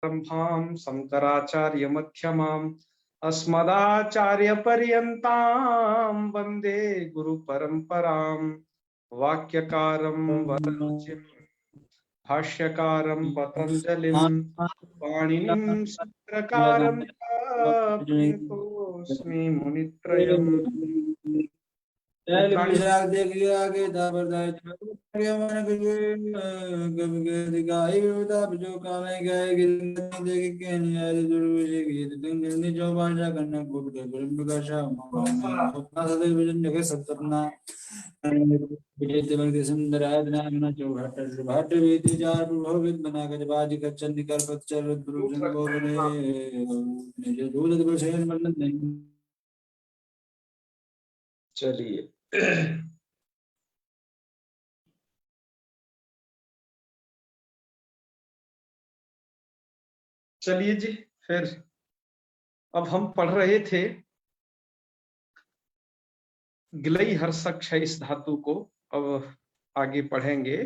आरंभाम शंकराचार्य मध्यमाम अस्मदाचार्य पर्यंताम वंदे गुरु परंपराम। वाक्यकारं वररुचिं भाष्यकारं पतंजलिं पाणिनिं सूत्रकारं च प्रणतोऽस्मि मुनित्रयम्। चलिए चलिए जी, फिर अब हम पढ़ रहे थे गिलई हर्षक क्षय इस धातु को। अब आगे पढ़ेंगे।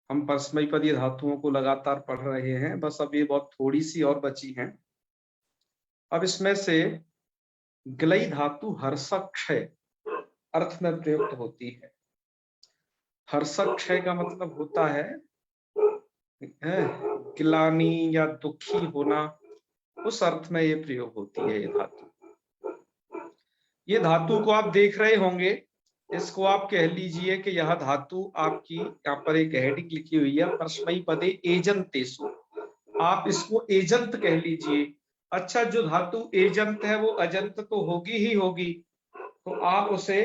हम परस्मैपदी धातुओं को लगातार पढ़ रहे हैं, बस अब ये बहुत थोड़ी सी और बची हैं। अब इसमें से गिलई धातु हर्षक क्षय अर्थ में प्रयुक्त होती है। हर्षक क्षय का मतलब होता है गिलानी या दुखी होना, उस अर्थ में ये प्रयोग होती है ये धातु। ये धातु को आप देख रहे होंगे, इसको आप कह लीजिए कि यह धातु आपकी यहाँ पर एक हेडिंग लिखी हुई है परस्मैपदे एजंतेषु, आप इसको एजंत कह लीजिए। अच्छा, जो धातु एजंत है वो अजंत तो होगी ही होगी, तो आप उसे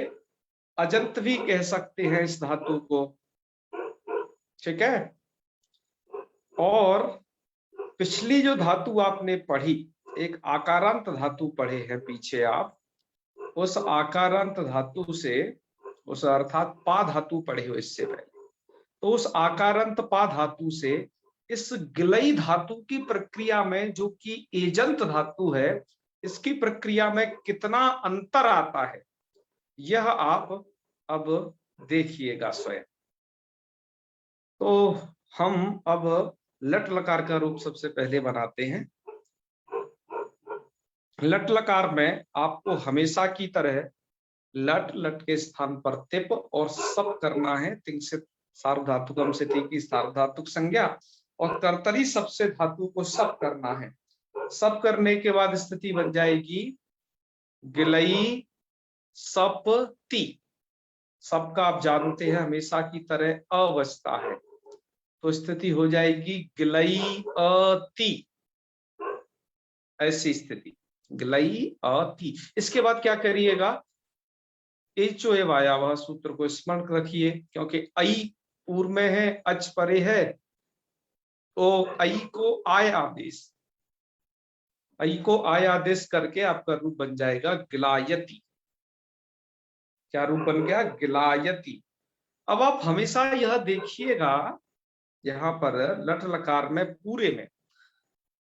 अजंत भी कह सकते हैं इस धातु को, ठीक है। और पिछली जो धातु आपने पढ़ी, एक आकारांत धातु पढ़े हैं पीछे आप, उस आकारांत धातु से, उस अर्थात पा धातु पढ़े हो इससे पहले, तो उस आकारांत पा धातु से इस गिलई धातु की प्रक्रिया में, जो कि एजंत धातु है, इसकी प्रक्रिया में कितना अंतर आता है यह आप अब देखिएगा स्वयं। तो हम अब लट लकार का रूप सबसे पहले बनाते हैं। लट लकार में आपको हमेशा की तरह लट लट के स्थान पर तिप और सप करना है। तिंग से सार्वधातुकम से ती की सार्वधातुक संज्ञा, और कर्तरी सबसे धातु को सप करना है। सप करने के बाद स्थिति बन जाएगी गिलई सप ती। सप का आप जानते हैं हमेशा की तरह अ बचता है, तो स्थिति हो जाएगी गिलई अति, ऐसी स्थिति गिलई अति। इसके बाद क्या करिएगा, एचो एव आया वह सूत्र को स्मरण रखिए, क्योंकि आई पूर्व में है, अच परे है, तो आई को आय आदेश, आई को आय आदेश करके आपका रूप बन जाएगा गिलायती। क्या रूप बन गया? गिलायती। अब आप हमेशा यह देखिएगा, यहां पर लट लकार में पूरे में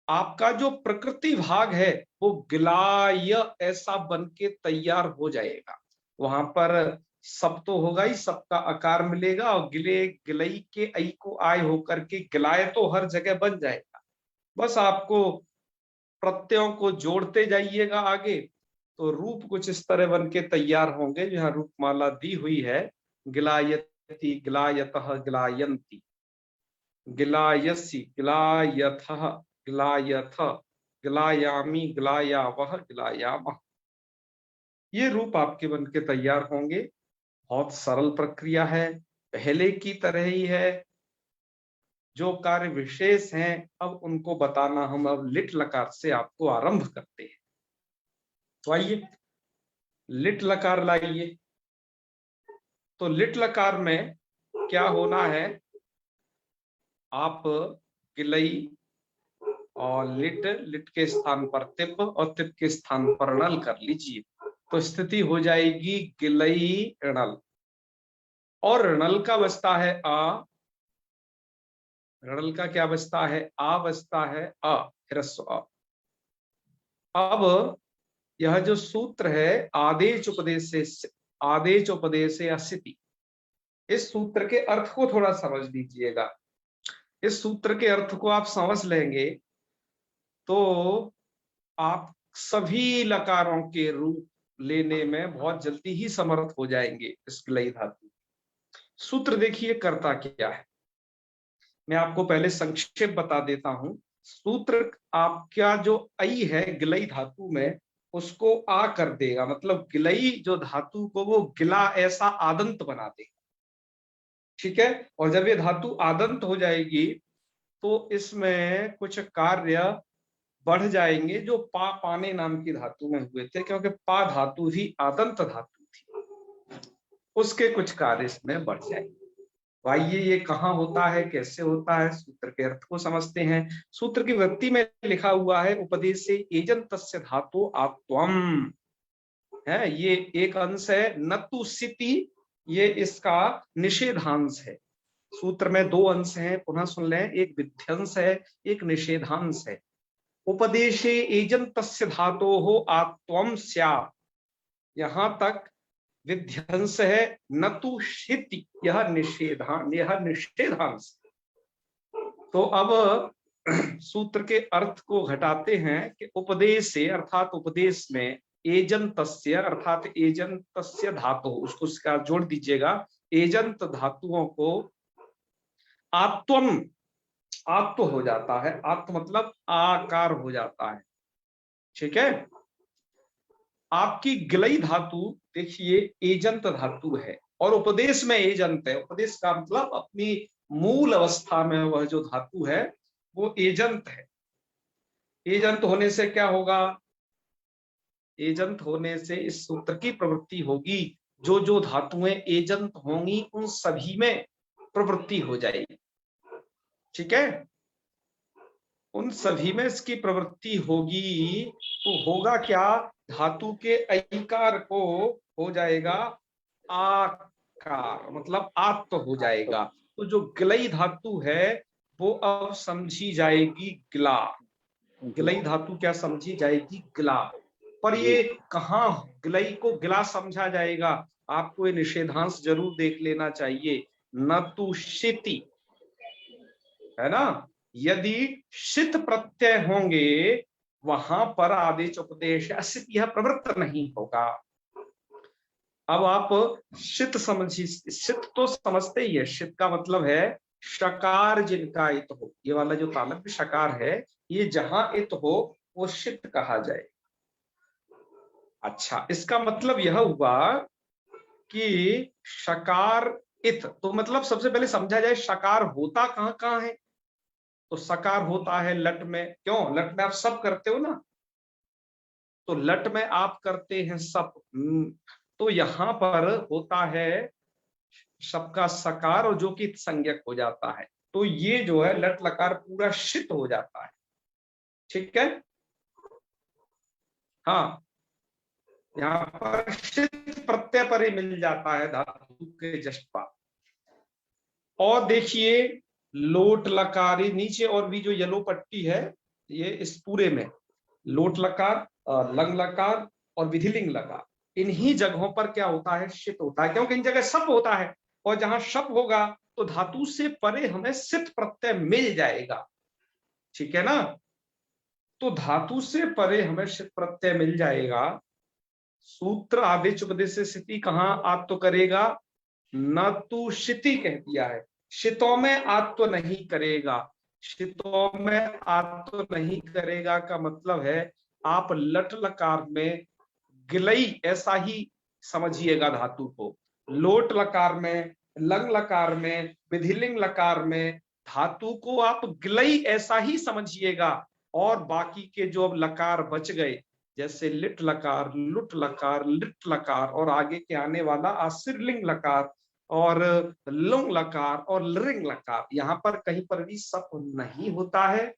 आपका जो प्रकृति भाग है वो गिलाय ऐसा बन के तैयार हो जाएगा। वहां पर सब तो होगा ही, सबका आकार मिलेगा, और गिले गिलई के आई को आय होकर के गिलाय तो हर जगह बन जाएगा। बस आपको प्रत्ययों को जोड़ते जाइएगा आगे, तो रूप कुछ इस तरह बन के तैयार होंगे। जहां रूपमाला दी हुई है गिलायती, गिलायतः, गिलायंती, गिलायसी, गिलायथः, गिलायथ, गिलायामी, गिलायावह, गिलायामः, ये रूप आपके बन के तैयार होंगे। बहुत सरल प्रक्रिया है, पहले की तरह ही है। जो कार्य विशेष हैं अब उनको बताना हम अब लिट लकार से आपको आरंभ करते हैं। तो आइए लिट लकार लाइए। तो लिट लकार में क्या होना है, आप गिलई और लिट, लिट के स्थान पर तिप और तिप के स्थान पर णल कर लीजिए, तो स्थिति हो जाएगी गिलई णल। और णल का बचता है आ, णल का क्या बचता है? आ बचता है, अ ह्रस्व अ। अब यह जो सूत्र है आदेश उपदेश से, आदेश उपदेश अस्थिति, इस सूत्र के अर्थ को थोड़ा समझ लीजिएगा। इस सूत्र के अर्थ को आप समझ लेंगे तो आप सभी लकारों के रूप लेने में बहुत जल्दी ही समर्थ हो जाएंगे। इस गिलई धातु सूत्र देखिए करता क्या है, मैं आपको पहले संक्षेप बता देता हूं। सूत्र आपका जो आई है गिलई धातु में उसको आ कर देगा, मतलब गिलई जो धातु को वो गिला ऐसा आदंत बना देगा। ठीक है, और जब ये धातु आदंत हो जाएगी तो इसमें कुछ कार्य बढ़ जाएंगे जो पा पाने नाम की धातु में हुए थे, क्योंकि पा धातु ही आदंत धातु थी, उसके कुछ कार्य इसमें बढ़ जाएंगे। आइए ये कहाँ होता है, कैसे होता है, सूत्र के अर्थ को समझते हैं। सूत्र की वृत्ति में लिखा हुआ है उपदेश से एजन तस्य धातु आत्वम है, ये एक अंश है। नतु सिति ये इसका निषेधांश है। सूत्र में दो अंश हैं, पुनः सुन लें, एक विध्यंश है, एक निषेधांश है। उपदेशे एजन तस्य धातो हो आत्वम स्यात्, यहां तक विध्यंश है। नतु शिति यह निषेधांश। तो अब सूत्र के अर्थ को घटाते हैं कि उपदेश से अर्थात उपदेश में एजंत अर्थात एजंत धातु, उसको जोड़ दीजिएगा, एजंत धातुओं को आत्वम, आत्व हो जाता है। आत्व मतलब आकार हो जाता है। ठीक है, आपकी गिलई धातु देखिए एजंत धातु है और उपदेश में एजंत है। उपदेश का मतलब अपनी मूल अवस्था में वह जो धातु है वो एजंत है। एजंत होने से क्या होगा, एजंत होने से इस सूत्र की प्रवृत्ति होगी, जो जो धातुएं एजंत होंगी उन सभी में प्रवृत्ति हो जाएगी। ठीक है, उन सभी में इसकी प्रवृत्ति होगी तो होगा क्या, धातु के ऐकार को हो जाएगा आकार, मतलब आत्व हो जाएगा। तो जो गिलई धातु है वो अब समझी जाएगी गिला। गिलई धातु क्या समझी जाएगी, गिला। पर ये कहाँ गिलई को गिला समझा जाएगा, आपको ये निषेधांश जरूर देख लेना चाहिए। न तु शिति है ना, यदि शित प्रत्यय होंगे वहां पर आदेश उपदेश असित यह प्रवृत्त नहीं होगा। अब आप शित समझिए, शित तो समझते ही है, शित का मतलब है शकार जिनका इत हो। ये वाला जो तालव्य शकार है ये जहां इत हो वो शित कहा जाए। अच्छा, इसका मतलब यह हुआ कि शकार इत, तो मतलब सबसे पहले समझा जाए शकार होता कहां कहां है। तो सकार होता है लट में, क्यों, लट में आप सब करते हो ना, तो लट में आप करते हैं सब। तो यहां पर होता है सबका सकार और जो कि संज्ञक हो जाता है, तो ये जो है लट लकार पूरा शित हो जाता है। ठीक है, हाँ, यहाँ पर शित प्रत्यय पर ही मिल जाता है धातु के जस्ट पास। और देखिए लोट लकारी नीचे और भी जो येलो पट्टी है ये इस पूरे में लोट लकार, लंग लकार और विधिलिंग लकार, इन्हीं जगहों पर क्या होता है, शित होता है, क्योंकि इन जगह सप होता है और जहां शप होगा तो धातु से परे हमें सित प्रत्यय मिल जाएगा। ठीक है ना, तो धातु से परे हमें सित प्रत्यय मिल जाएगा। सूत्र आदेश उपदेश से स्थिति कहां आत्व करेगा, न तू शिति कह दिया है, शितों में आत्व नहीं करेगा। शितों में आत्व नहीं करेगा का मतलब है आप लट लकार में गिलई ऐसा ही समझिएगा धातु को, लोट लकार में, लंग लकार में, विधिलिंग लकार में धातु को आप गिलई ऐसा ही समझिएगा। और बाकी के जो अब लकार बच गए जैसे लिट लकार, लुट लकार, लिट लकार और आगे के आने वाला आशीर्लिंग लकार और लुंग लकार और लृंग लकार, यहाँ पर कहीं पर भी सप नहीं होता है,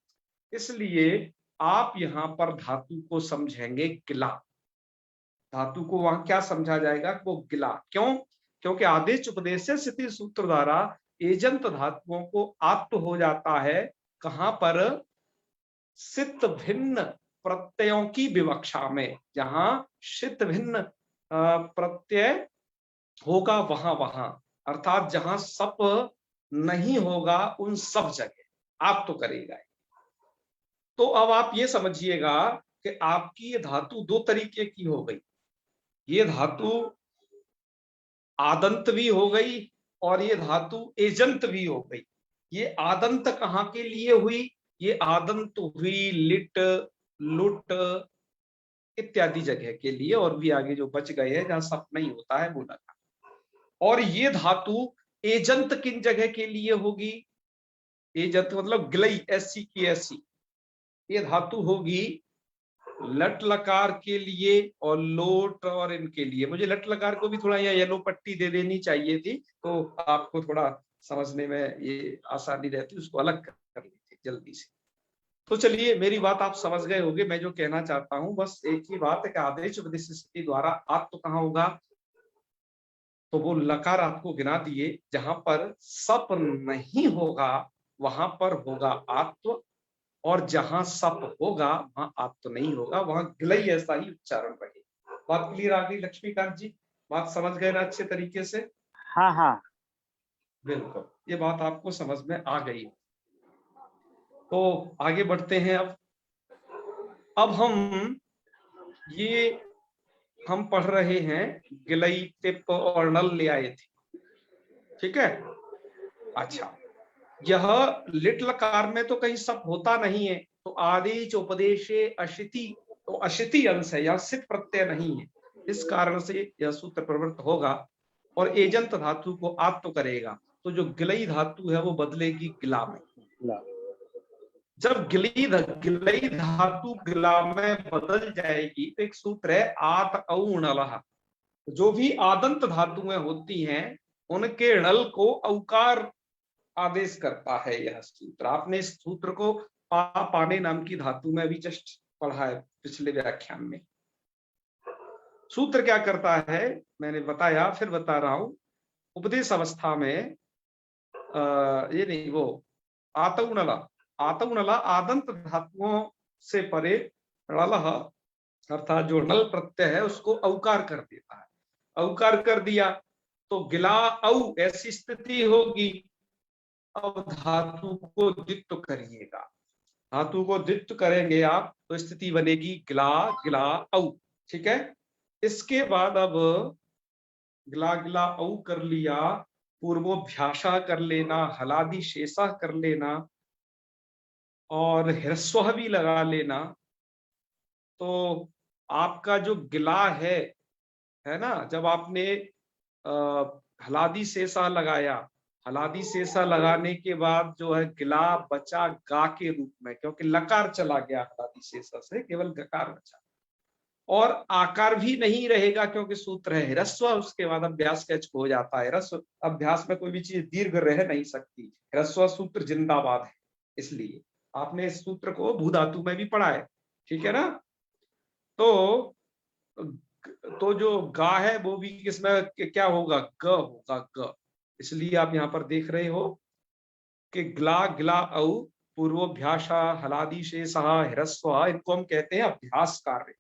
इसलिए आप यहाँ पर धातु को समझेंगे गिला। धातु को वहां क्या समझा जाएगा, वो गिला। क्यों, क्योंकि आदेश उपदेश से स्थिति सूत्र द्वारा एजंत धातुओं को आत्व हो जाता है कहां पर, सित भिन्न प्रत्ययों की विवक्षा में। जहां सित भिन्न प्रत्यय होगा वहां वहां, अर्थात जहां सप नहीं होगा उन सब जगह। आप तो करेगा। तो अब आप ये समझिएगा कि आपकी ये धातु दो तरीके की हो गई। ये धातु आदंत भी हो गई और ये धातु एजंत भी हो गई। ये आदंत कहाँ के लिए हुई? ये आदंत हुई लिट, लुट इत्यादि जगह के लिए, और भी आगे जो बच गए हैं जहां सप नहीं होता है वो लगा। और ये धातु एजंत किन जगह के लिए होगी? एजंत मतलब गिलई, ऐसी की ऐसी। ये धातु होगी लट लकार के लिए और लोट और इनके लिए। मुझे लट लकार को भी थोड़ा यहाँ येलो पट्टी दे देनी चाहिए थी, तो आपको थोड़ा समझने में ये आसानी रहती, उसको अलग कर लीजिए जल्दी से। तो चलिए, मेरी बात आप समझ गए होंगे। मैं जो कहना चाहता हूं बस एक ही बात है कि आदेश उपदेश स्थिति द्वारा आत्म कहाँ होगा? तो वो लकार आपको गिना दिए, जहां पर सप नहीं होगा वहां पर होगा आत्व, और जहां सप होगा वहां आप तो नहीं होगा, वहां गिलई ऐसा ही उच्चारण रहेगा। बात क्लियर आ गई लक्ष्मीकांत जी? बात समझ गए ना अच्छे तरीके से? हाँ हाँ बिल्कुल, ये बात आपको समझ में आ गई। तो आगे बढ़ते हैं। अब हम पढ़ रहे हैं गिलई, तिप और नल ले आए थे, ठीक है। अच्छा, यह लिट लकार में तो कहीं सप होता नहीं है, तो आदेश उपदेशे अशिति, तो अशिति अंश है, यह सित प्रत्यय नहीं है, इस कारण से यह सूत्र प्रवृत्त होगा और एजंत धातु को आत्म करेगा। तो जो गिलई धातु है वो बदलेगी गिला में। जब गिलई धातु गिला में बदल जाएगी तो एक सूत्र है आत औणलः। जो भी आदंत धातुएं होती हैं उनके णल को औकार आदेश करता है यह सूत्र। आपने इस सूत्र को पाने नाम की धातु में अभी जस्ट पढ़ा है पिछले व्याख्यान में। सूत्र क्या करता है मैंने बताया, फिर बता रहा हूं। उपदेश अवस्था में ये नहीं, वो आतौणला, आतौणला आदंत धातुओं से परे णलः अर्थात जो नल प्रत्यय है उसको औकार कर देता है। औकार कर दिया तो गिला औ ऐसी स्थिति होगी। अब धातु को द्वित्व करिएगा, धातु को द्वित्व करेंगे आप तो स्थिति बनेगी गिला गिला औ, ठीक है। इसके बाद अब गिला गिला औ कर लिया, पूर्वोभ्यासा कर लेना, हलादि शेषा कर लेना और ह्रस्व भी लगा लेना। तो आपका जो गिला है ना, जब आपने हलादी शेषा लगाया, हलादी शेषा लगाने के बाद जो है गिला बचा गा के रूप में, क्योंकि लकार चला गया हलादी शेषा से, केवल गकार बचा। और आकार भी नहीं रहेगा क्योंकि सूत्र है ह्रस्व, उसके बाद अभ्यास का हो जाता है। ह्रस्व अभ्यास में कोई भी चीज दीर्घ रह नहीं सकती, ह्रस्व सूत्र जिंदाबाद है। इसलिए आपने इस सूत्र को भूधातु में भी पढ़ा है, ठीक है ना। तो जो गा है वो भी किसमें क्या होगा? ग होगा, ग। इसलिए आप यहाँ पर देख रहे हो कि ग्ला गिला औ पूर्वोभ्यासा हलादि शेषः ह्रस्व, इनको हम कहते हैं अभ्यास कार्य।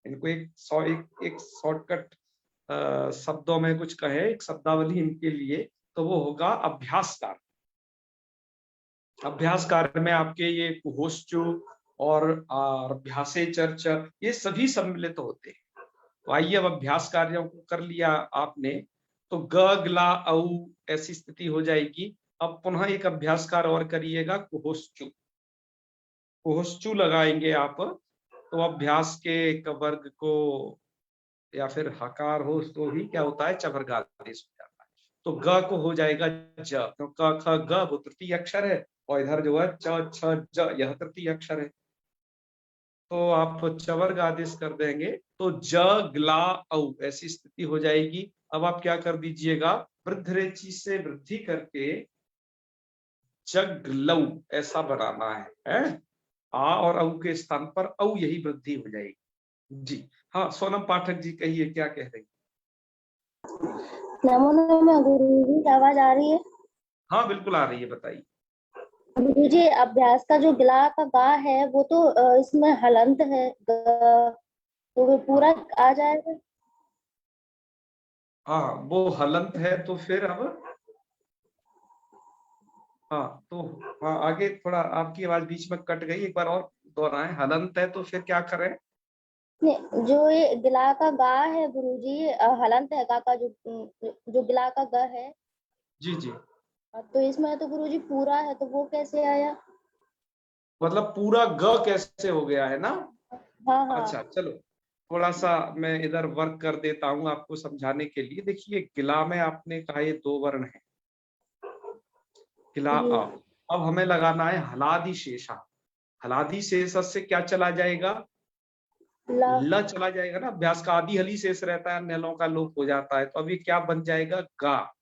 इनको एक शॉर्टकट शब्दों में कुछ कहे, एक शब्दावली इनके लिए, तो वो होगा अभ्यास कार्य। अभ्यास कार्य में आपके ये कुहोश्चु और अभ्यासे चर्च ये सभी सम्मिलित होते हैं। तो आइए अब अभ्यास कार्यों को कर लिया आपने, तो ग ग्ला औ ऐसी स्थिति हो जाएगी। अब पुनः एक अभ्यास कार्य और करिएगा, कुहोश्चु, कुहोश्चु लगाएंगे आप। तो अभ्यास के एक वर्ग को या फिर हकार हो तो ही क्या होता है, चवर्ग आदेश हो जाता है। तो ग को हो जाएगा ज, तो क ख ग वो तृतीय अक्षर है, और इधर जो है च छ ज यह तृतीय अक्षर है। तो आप चवर्ग आदेश कर देंगे तो ज ग्ला औ ऐसी स्थिति हो जाएगी। अब आप क्या कर दीजिएगा, वृद्ध रेची से वृद्धि करके जगलौ ऐसा बनाना है? आ और औ के स्थान पर औ यही वृद्धि हो जाएगी जी। हाँ सोनम पाठक जी कहिए, क्या कह रही? नमो नमः गुरुजी, आवाज आ रही है? हाँ बिल्कुल आ रही है, बताइए। गुरुजी, अभ्यास का जो गिला का गा है वो तो इसमें हलंत है, तो वो पूरा आ जाएगा? हाँ वो हलंत है, तो फिर अब हाँ तो हाँ, आगे थोड़ा आपकी आवाज बीच में कट गई, एक बार और दोहराएं। हलंत है तो फिर क्या करें? नहीं, जो ये गिला का गा है गुरुजी, हलंत है गा का, जो गिला का ग है। जी जी। तो इसमें तो गुरुजी पूरा है, तो वो कैसे आया? मतलब पूरा ग कैसे हो गया है ना? हाँ हाँ। अच्छा चलो, थोड़ा सा मैं इधर वर्क कर देता हूँ आपको समझाने के लिए। देखिए गिला में आपने कहा ये दो वर्ण है, गिला जी। अ। अब हमें लगाना है हलादि शेषा। हलादि शेष से क्या चला जाएगा? ला। ल चला जाएगा ना, अभ्यास का आदि हली शेष रहता है, अन्य हलों का लोप हो जाता है, तो अभी क्या बन जाएगा? गा।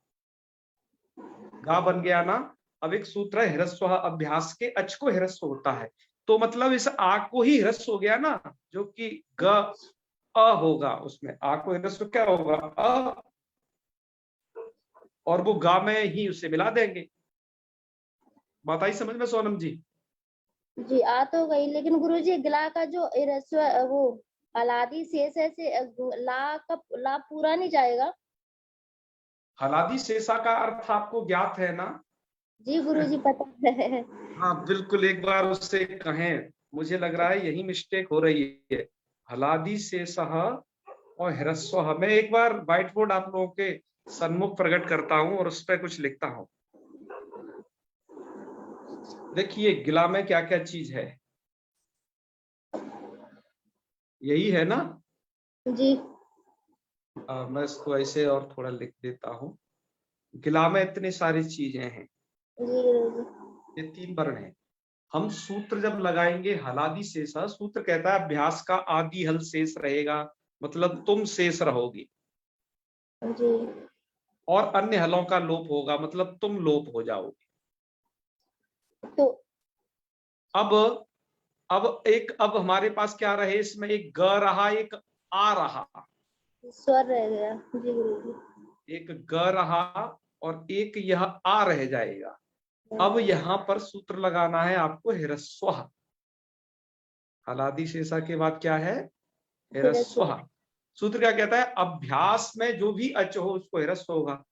गा बन गया ना। अब एक सूत्र है ह्रस्व, अभ्यास के अच को ह्रस्व होता है, तो मतलब इस आ को ही ह्रस्व हो गया ना, जो कि ग अ होगा, उसमें आ को ह्रस्व क्या होगा? अ। और वो गा में ही उसे मिला देंगे। बात आई समझ में सोनम जी? जी, आ तो गई, लेकिन गुरुजी गिला का जो रस्व वो हलादी शेष है से ला का ला पूरा नहीं जाएगा? हलादी शेषा का अर्थ आपको ज्ञात है ना? जी गुरुजी, पता है। हाँ बिल्कुल, एक बार उससे कहें, मुझे लग रहा है यही मिस्टेक हो रही है। हलादी शेषः और ह्रस्व, मैं एक बार व्हाइट बोर्ड आप लोगों के सन्मुख प्रकट करता हूं और उस पर कुछ लिखता हूं। देखिए गिला में क्या क्या चीज है, यही है ना? जी मैं इसको ऐसे और थोड़ा लिख देता हूँ। गिला में इतनी सारी चीजें हैं, जी गुरुजी। ये तीन वर्ण है। हम सूत्र जब लगाएंगे हलादि शेष, सूत्र कहता है अभ्यास का आदि हल शेष रहेगा, मतलब तुम शेष रहोगी, जी। और अन्य हलों का लोप होगा, मतलब तुम लोप हो जाओगे। तो अब अब हमारे पास क्या रहे, इसमें एक ग रहा, एक आ रहा, स्वर रह गया। जी गुरुजी। एक ग रहा और एक यह आ रह जाएगा। अब यहां पर सूत्र लगाना है आपको ह्रस्व। हलादि शेषा के बाद क्या है? फिर ह्रस्व। सूत्र क्या कहता है? अभ्यास में जो भी अच हो उसको ह्रस्व होगा।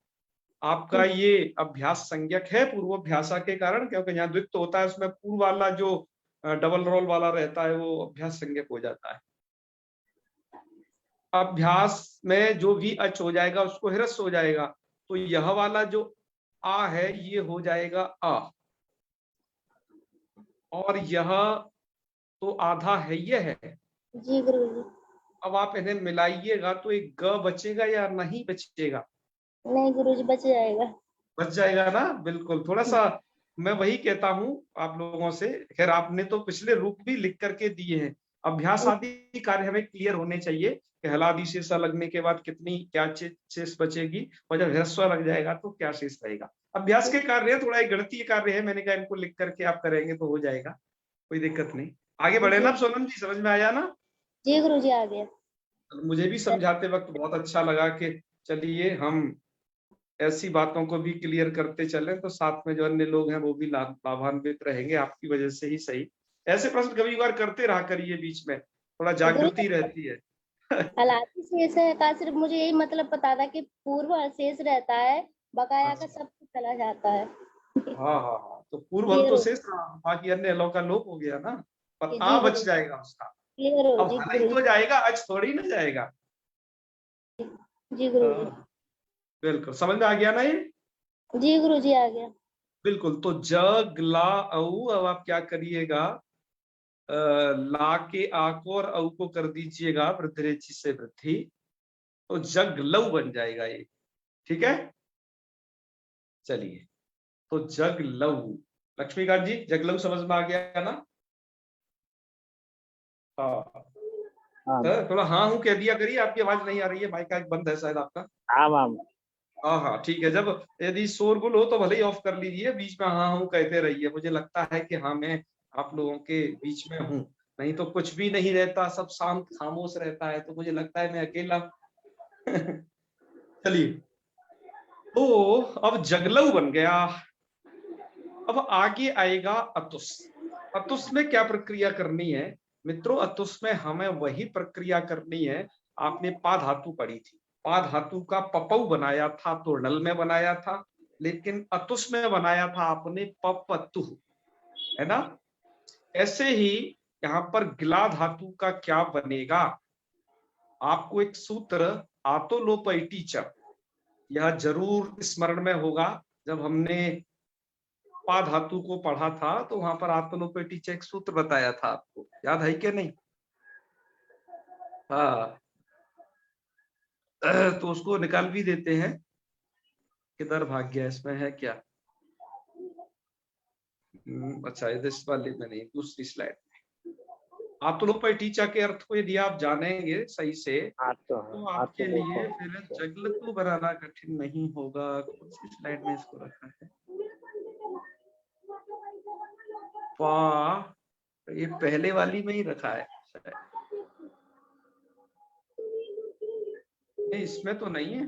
आपका ये अभ्यास संज्ञक है पूर्वाभ्यासा के कारण, क्योंकि यहाँ द्वित्व होता है, उसमें पूर्व वाला जो डबल रोल वाला रहता है वो अभ्यास संज्ञक हो जाता है। अभ्यास में जो भी अच हो जाएगा उसको ह्रस्व हो जाएगा, तो यह वाला जो आ है ये हो जाएगा अ, और यह तो आधा है, ये है। जी गुरुजी। अब आप इन्हें मिलाइएगा तो एक ग बचेगा या नहीं बचेगा? नहीं गुरुजी, बच जाएगा। बच जाएगा ना, बिल्कुल। थोड़ा सा मैं वही कहता हूं आप लोगों से, खैर आपने तो पिछले रूप भी लिख करके दिए हैं। अभ्यास आदि कार्य हमें क्लियर होने चाहिए कि हलादि शेष लगने के बाद कितनी क्या शेष बचेगी, और जब ह्रस्व लग जाएगा तो क्या शेष रहेगा। अभ्यास के कार्य थोड़ा एक गणितीय कार्य है, मैंने कहा इनको लिख करके आप करेंगे तो हो जाएगा, कोई दिक्कत नहीं। आगे बढ़े ना, जी। अब सोनम जी समझ में आया ना? जी गुरुजी, आ गया। मुझे भी समझाते वक्त बहुत अच्छा लगा कि चलिए हम ऐसी बातों को भी क्लियर करते चलें, तो साथ में जो अन्य लोग हैं वो भी लाभान्वित रहेंगे आपकी वजह से ही सही। ऐसे प्रश्न कभी बार करते रहा करिए, बीच में थोड़ा गुरुजी, जागृति रहती है। हालांकि शेष है का सिर्फ मुझे यही मतलब पता था कि पूर्व शेष रहता है, बकाया का अच्छा, सब कुछ चला जाता है। हाँ हाँ हाँ, तो पूर्व हल क्लियर तो हो। शेष रहा, बाकी अन्य हलों का लोप हो गया ना, पर जी आ बच गुरु। जाएगा उसका। क्लियर हो अब जी हल ही गुरु। तो जाएगा, आज थोड़ी ना जाएगा। जी गुरु जी। हाँ, बिल्कुल समझ में आ गया ना ये? जी गुरु जी, आ गया। बिल्कुल। तो जग ला औ, अब आप क्या करिएगा, ला के आ को और औ को कर दीजिएगा वृद्धिरेचि से वृद्धि, तो जग लव बन जाएगा ये। ठीक है, चलिए। तो जग लव, लक्ष्मीकांत जी जगलव समझ में आ गया ना? हाँ, हाँ तो थोड़ा हाँ हूँ कह दिया करिए, आपकी आवाज नहीं आ रही है, माइक का बंद है शायद आपका। हाँ मैम। हाँ हाँ ठीक है, जब यदि शोरगुल हो तो भले ही ऑफ कर लीजिए, बीच में हाँ हूँ कहते रहिए, मुझे लगता है कि हाँ मैं आप लोगों के बीच में हूँ। नहीं तो कुछ भी नहीं रहता, सब शांत खामोश रहता है, तो मुझे लगता है मैं अकेला। चलिए, तो अब जगलव बन गया। अब आगे आएगा अतुस। अतुस में क्या प्रक्रिया करनी है मित्रों? अतुस में हमें वही प्रक्रिया करनी है, आपने पा धातु पढ़ी थी, पा धातु का पपऊ बनाया था तो नल में बनाया था, लेकिन अतुस में बनाया था आपने पपतु, है ना। ऐसे ही यहाँ पर गिला धातु का क्या बनेगा, आपको एक सूत्र आतो लोप च, यह जरूर स्मरण में होगा। जब हमने पा धातु को पढ़ा था तो वहां पर आतो लोप च एक सूत्र बताया था, आपको याद है क्या नहीं? हाँ, तो उसको निकाल भी देते हैं। किधर भाग गया, इसमें है क्या? अच्छा, इस वाले में नहीं, दूसरी स्लाइड। आतुलोपैटीचा के अर्थ को यदि आप जानेंगे सही से तो आपके लिए फिर जगलतु बनाना कठिन नहीं होगा। कौन सी स्लाइड में इसको रखा है? पा, ये पहले वाली में ही रखा है शायद। नहीं, इसमें तो नहीं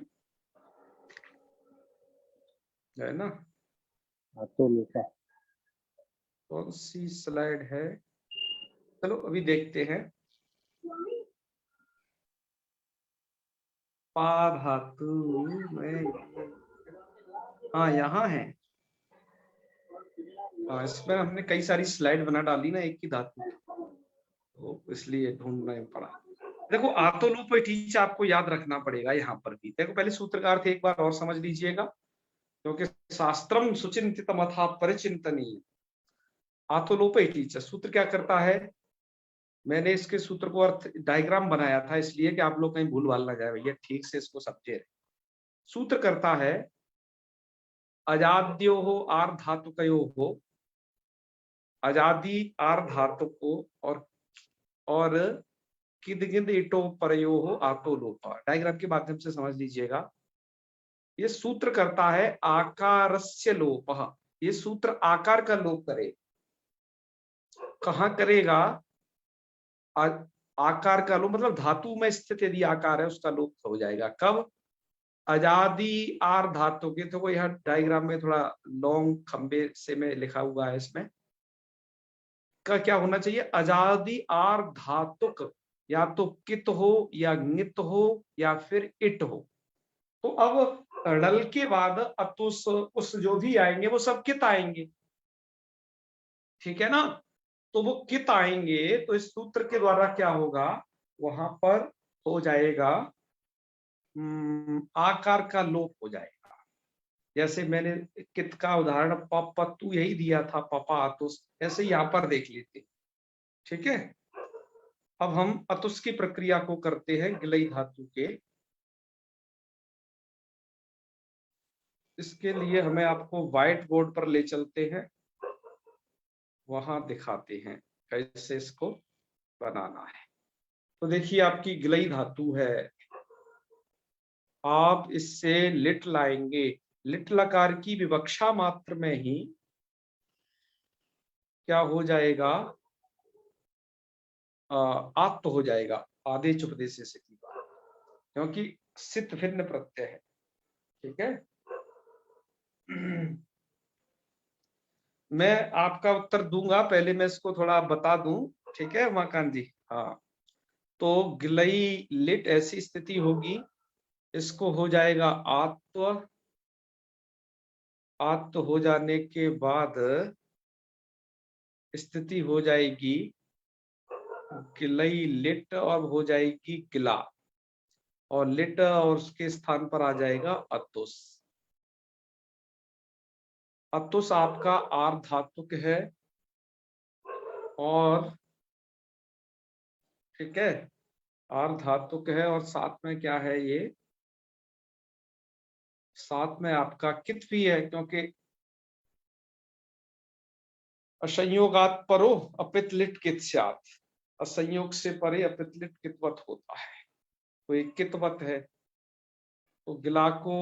है ना? कौन सी स्लाइड है? चलो अभी देखते हैं। पा धातु में, हाँ यहाँ है। हाँ, इसमें हमने कई सारी स्लाइड बना डाली ना एक ही धातु की, तो इसलिए ढूंढना पड़ा। देखो आतोलोपैठीचा आपको याद रखना पड़ेगा यहाँ पर भी। देखो पहले सूत्र का अर्थ एक बार और समझ लीजिएगा, क्योंकि शास्त्रम सुचिंतितम अथा परिचिंतनीय। आतोलोपैठीचा सूत्र क्या करता है, मैंने इसके सूत्र को अर्थ डायग्राम बनाया था इसलिए कि आप लोग कहीं भूल भाल ना जाए, भैया ठीक से इसको समझे। सूत्र करता है अजाद्यो हो आर धातुकयो हो, अजादि आर धातु को और किद गिद इटो परयो हो आतो लोपा। डायग्राम के माध्यम से समझ लीजिएगा। ये सूत्र करता है आकारस्य लोपः, ये सूत्र आकार का लोप करे। कहाँ करेगा? आकार का लोप मतलब धातु में स्थित यदि आकार है उसका लोप हो जाएगा। कब? अजादि आर धातु के, तो यह डायग्राम में थोड़ा लॉन्ग खंबे से में लिखा हुआ है, इसमें का क्या होना चाहिए? अजादि आर धातुक, या तो कित हो या नित हो या फिर इट हो। तो अब ड़ल के बाद अतुस उस जो भी आएंगे वो सब कित आएंगे, ठीक है ना। तो वो कित आएंगे तो इस सूत्र के द्वारा क्या होगा, वहां पर हो जाएगा आकार का लोप हो जाएगा। जैसे मैंने कित का उदाहरण पपतु यही दिया था, पपा अतुस, ऐसे यहां पर देख लेते, ठीक है। अब हम अतुस की प्रक्रिया को करते हैं गिलई धातु के। इसके लिए हमें आपको व्हाइट बोर्ड पर ले चलते हैं, वहां दिखाते हैं कैसे इसको बनाना है। तो देखिए आपकी गिलई धातु है, आप इससे लिट लाएंगे। लिट लकार की विवक्षा मात्र में ही क्या हो जाएगा, आत्त हो जाएगा, आधे चुपदे से की बात, क्योंकि सित भिन्न प्रत्यय है, ठीक है। मैं आपका उत्तर दूंगा, पहले मैं इसको थोड़ा बता दूं, ठीक है उमाकांत जी। हाँ, तो गिलई लिट ऐसी स्थिति होगी, इसको हो जाएगा आत्व, आत्व हो जाने के बाद स्थिति हो जाएगी गिलई लिट और हो जाएगी गिला, और लिट और उसके स्थान पर आ जाएगा अतुस। अतुस आपका आर धातुक है, और ठीक है आर धातुक है, और साथ में क्या है, ये साथ में आपका कित भी है, क्योंकि असंयोगात परो अपित लिट कित स्यात्, असंयोग से परे अपित लिट कितवत होता है, तो एक कितवत है। तो गिला को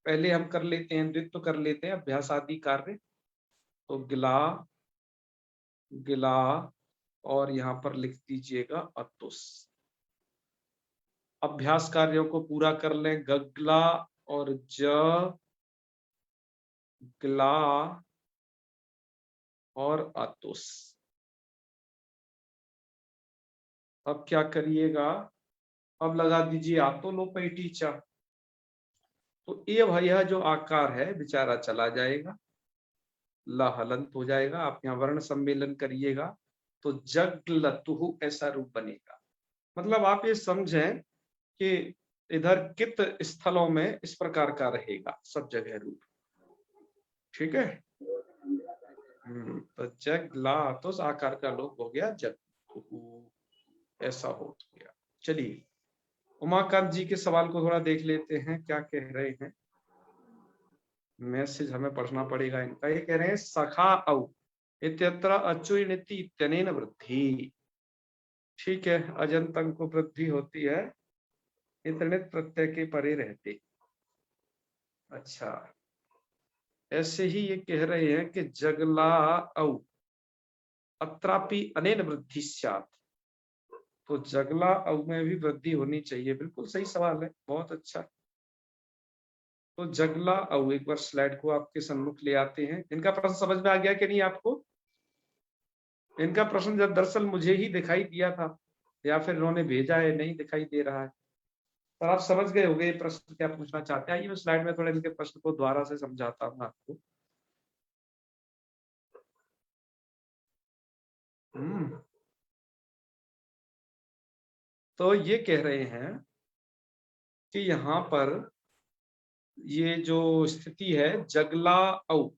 पहले हम कर लेते हैं, नृत्य कर लेते हैं अभ्यास आदि कार्य। तो गिला, गिला, और यहां पर लिख दीजिएगा अतुस। अभ्यास कार्यों को पूरा कर लें, गगला और ज, गिला और अतुस। अब क्या करिएगा, अब लगा दीजिए आतो लोपैटीचा। तो ये भैया जो आकार है बेचारा चला जाएगा, ला हलंत हो जाएगा। आप यहाँ वर्ण सम्मेलन करिएगा तो जग लतुहु ऐसा रूप बनेगा। मतलब आप ये समझें कि इधर कित स्थलों में इस प्रकार का रहेगा सब जगह रूप। ठीक है। तो जग ला तो उस आकार का लोप हो गया जग, ऐसा हो गया। चलिए उमाकांत जी के सवाल को थोड़ा देख लेते हैं, क्या कह रहे हैं। मैसेज हमें पढ़ना पड़ेगा इनका। ये कह रहे हैं सखा औ इत्यत्र अचुनिति इत्यनेन वृद्धि। ठीक है, अजंत अंग को वृद्धि होती है इतनित प्रत्यय के परे रहते। अच्छा, ऐसे ही ये कह रहे हैं कि जगला औ अत्रापि अनेन वृद्धि स्यात्। तो जगला औ में भी वृद्धि होनी चाहिए। बिल्कुल सही सवाल है, बहुत अच्छा। तो जगला औ, एक बार स्लाइड को आपके सम्मुख ले आते हैं। इनका प्रश्न समझ में आ गया कि नहीं आपको? इनका प्रश्न जब दरअसल मुझे ही दिखाई दिया था या फिर इन्होंने भेजा है, नहीं दिखाई दे रहा है, पर आप समझ गए होंगे ये प्रश्न क्या पूछना चाहते हैं। आइए मैं स्लाइड में थोड़ा इनके प्रश्न को दोबारा से समझाता हूँ आपको। तो ये कह रहे हैं कि यहाँ पर ये जो स्थिति है जगला औ,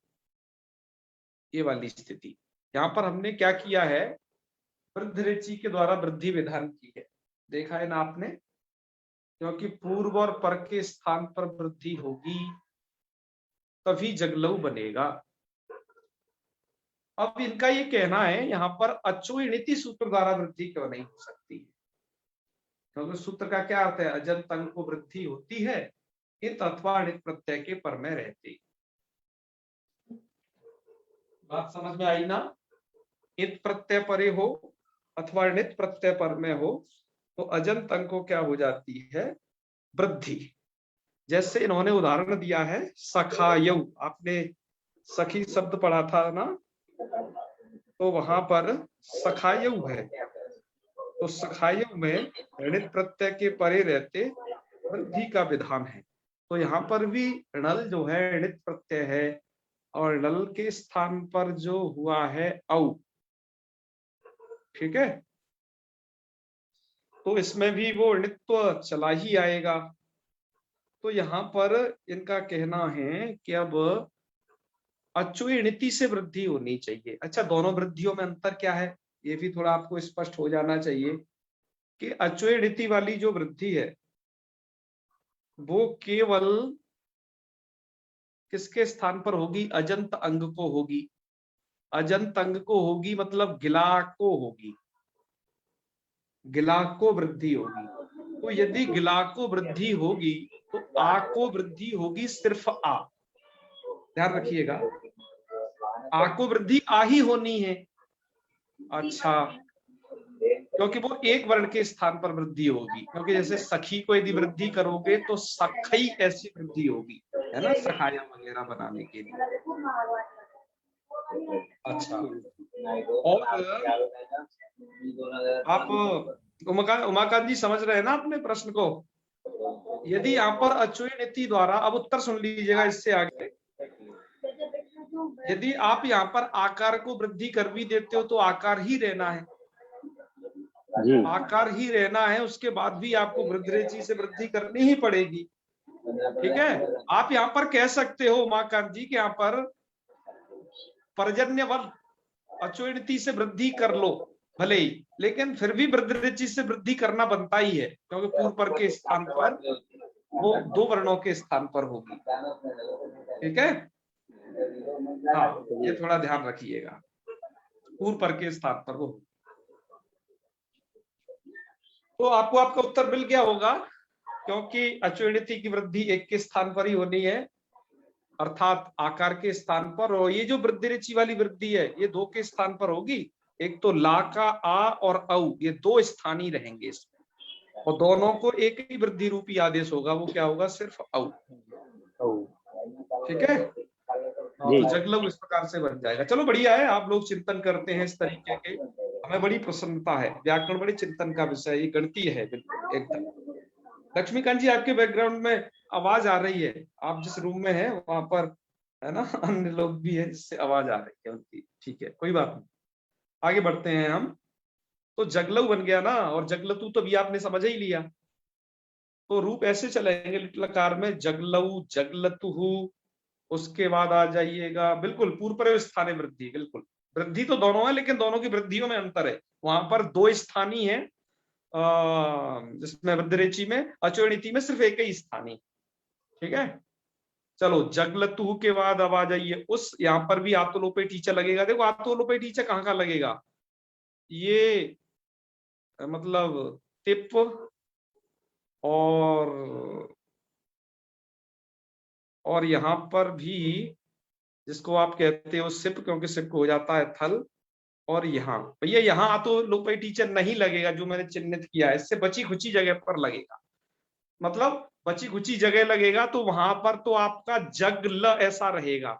ये वाली स्थिति, यहाँ पर हमने क्या किया है, वृद्धिरेचि के द्वारा वृद्धि विधान की है। देखा है ना आपने, क्योंकि पूर्व और पर के स्थान पर वृद्धि होगी तभी जगलऊ बनेगा। अब इनका ये कहना है यहाँ पर अचोइणिति सूत्र द्वारा वृद्धि क्यों नहीं हो सकती है, क्योंकि सूत्र का क्या अर्थ है, अजंत अंग को वृद्धि होती है इत अथवा अणित प्रत्यय के पर में रहते। बात समझ में आई ना? इत प्रत्यय परे हो अथवा अणित प्रत्यय पर में हो तो अजंत अंग को क्या हो जाती है, वृद्धि। जैसे इन्होंने उदाहरण दिया है सखायऊ, आपने सखी शब्द पढ़ा था ना, तो वहां पर सखायऊ है, तो सखायऊ में ऋणित प्रत्यय के परे रहते वृद्धि का विधान है। तो यहाँ पर भी णल जो है ऋणित प्रत्यय है और णल के स्थान पर जो हुआ है औ, ठीक है, तो इसमें भी वो ऋणित्व चला ही आएगा। तो यहाँ पर इनका कहना है कि अब अचुइणिति से वृद्धि होनी चाहिए। अच्छा, दोनों वृद्धियों में अंतर क्या है, ये भी थोड़ा आपको स्पष्ट हो जाना चाहिए कि अचुइणिति वाली जो वृद्धि है वो केवल किसके स्थान पर होगी, अजंत अंग को होगी। अजंत अंग को होगी मतलब गिला को होगी, गिला को वृद्धि होगी। तो यदि गिला को वृद्धि होगी तो आ को वृद्धि होगी सिर्फ आ, ध्यान रखिएगा, आ को वृद्धि आ ही होनी है। अच्छा, क्योंकि वो एक वर्ण के स्थान पर वृद्धि होगी, क्योंकि जैसे सखी को यदि वृद्धि करोगे तो सखई ऐसी वृद्धि होगी, है ना, सखाया वगैरह बनाने के लिए। अच्छा, और आप उमाकांत जी समझ रहे हैं ना अपने प्रश्न को? यदि यहाँ पर अचुइणिति द्वारा, अब उत्तर सुन लीजिएगा इससे आगे, यदि आप यहाँ पर आकार को वृद्धि कर भी देते हो तो आकार ही रहना है, आकार ही रहना है, उसके बाद भी आपको वृद्धिरेचि से वृद्धि करनी ही पड़ेगी। ठीक है, आप यहाँ पर कह सकते हो उमाकांत जी कि यहाँ पर पर्जन्य बल अचुइणिति से वृद्धि कर लो भले ही, लेकिन फिर भी वृद्धिरेचि से वृद्धि करना बनता ही है, क्योंकि पूर्व पर के स्थान पर वो दो वर्णों के स्थान पर होगी। ठीक है, हाँ, ये थोड़ा ध्यान रखिएगा, पूर्व पर के स्थान पर वो। तो आपको आपका उत्तर मिल गया होगा, क्योंकि अचुइणिति की वृद्धि एक के स्थान पर ही होनी है, अर्थात आकार के स्थान पर। और ये जो वृद्धिरेचि वाली वृद्धि है ये दो के स्थान पर होगी, एक तो ला का आ और औ, ये दो स्थानीय रहेंगे इसमें, और दोनों को एक ही वृद्धि रूपी आदेश होगा, वो क्या होगा, सिर्फ औ। ठीक है, तो जगलऊ इस प्रकार से बन जाएगा। चलो बढ़िया है, आप लोग चिंतन करते हैं इस तरीके के, हमें बड़ी प्रसन्नता है। व्याकरण बड़ी चिंतन का विषय, ये गणितीय है बिल्कुल एकदम। लक्ष्मीकांत जी, आपके बैकग्राउंड में आवाज आ रही है, आप जिस रूम में हैं वहां पर, है ना, अन्य लोग भी हैं जिससे आवाज आ रही है उनकी। ठीक है, कोई बात नहीं, आगे बढ़ते हैं हम। तो जगलऊ बन गया ना, और जगलतू तो भी आपने समझ ही लिया। तो रूप ऐसे चलेंगे लिट्लकार में, जगलऊ, जगलतुहु। उसके बाद आ जाइएगा, बिल्कुल पूर्व पर स्थानीय वृद्धि, बिल्कुल वृद्धि तो दोनों है, लेकिन दोनों की वृद्धियों में अंतर है। वहां पर दो स्थानीय है, जिसमें वृद्धरेचि में, अचोणिति में सिर्फ एक ही स्थानीय। ठीक है, चलो जगलतु के बाद अब आ जाइए उस, यहाँ पर भी आतोलोपे टीचर लगेगा। देखो आतोलोपे टीचर कहाँ कहाँ लगेगा, ये मतलब टिप और यहाँ पर भी, जिसको आप कहते हो सिप, क्योंकि सिप हो जाता है थल। और यहाँ भैया, यहाँ आतोलोपे टीचर नहीं लगेगा, जो मैंने चिन्हित किया है, इससे बची खुची जगह पर लगेगा। मतलब बची खुची जगह लगेगा, तो वहां पर तो आपका जगल ऐसा रहेगा।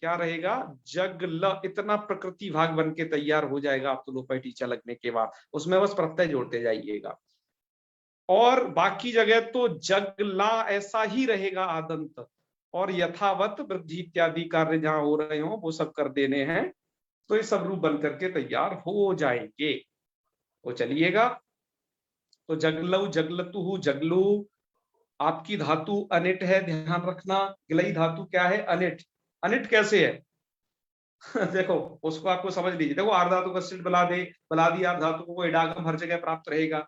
क्या रहेगा, जगल, इतना प्रकृति भाग बन के तैयार हो जाएगा आप तो लोपय टीचा लगने के बाद, उसमें बस प्रत्यय जोड़ते जाइएगा। और बाकी जगह तो जगला ऐसा ही रहेगा आदंत, और यथावत वृद्धि इत्यादि कार्य जहां हो रहे हो वो सब कर देने हैं, तो ये सब रूप बन करके तैयार हो जाएंगे। तो चलिएगा, तो जगलऊ, जगलतु, जगलू। आपकी धातु अनिट है, ध्यान रखना। गिलई धातु क्या है, अनिट। अनिट कैसे है देखो, उसको आपको समझ लीजिए। देखो आर धातु का सिट बला दे, बला दिया, आप धातु को इडागम हर जगह प्राप्त रहेगा।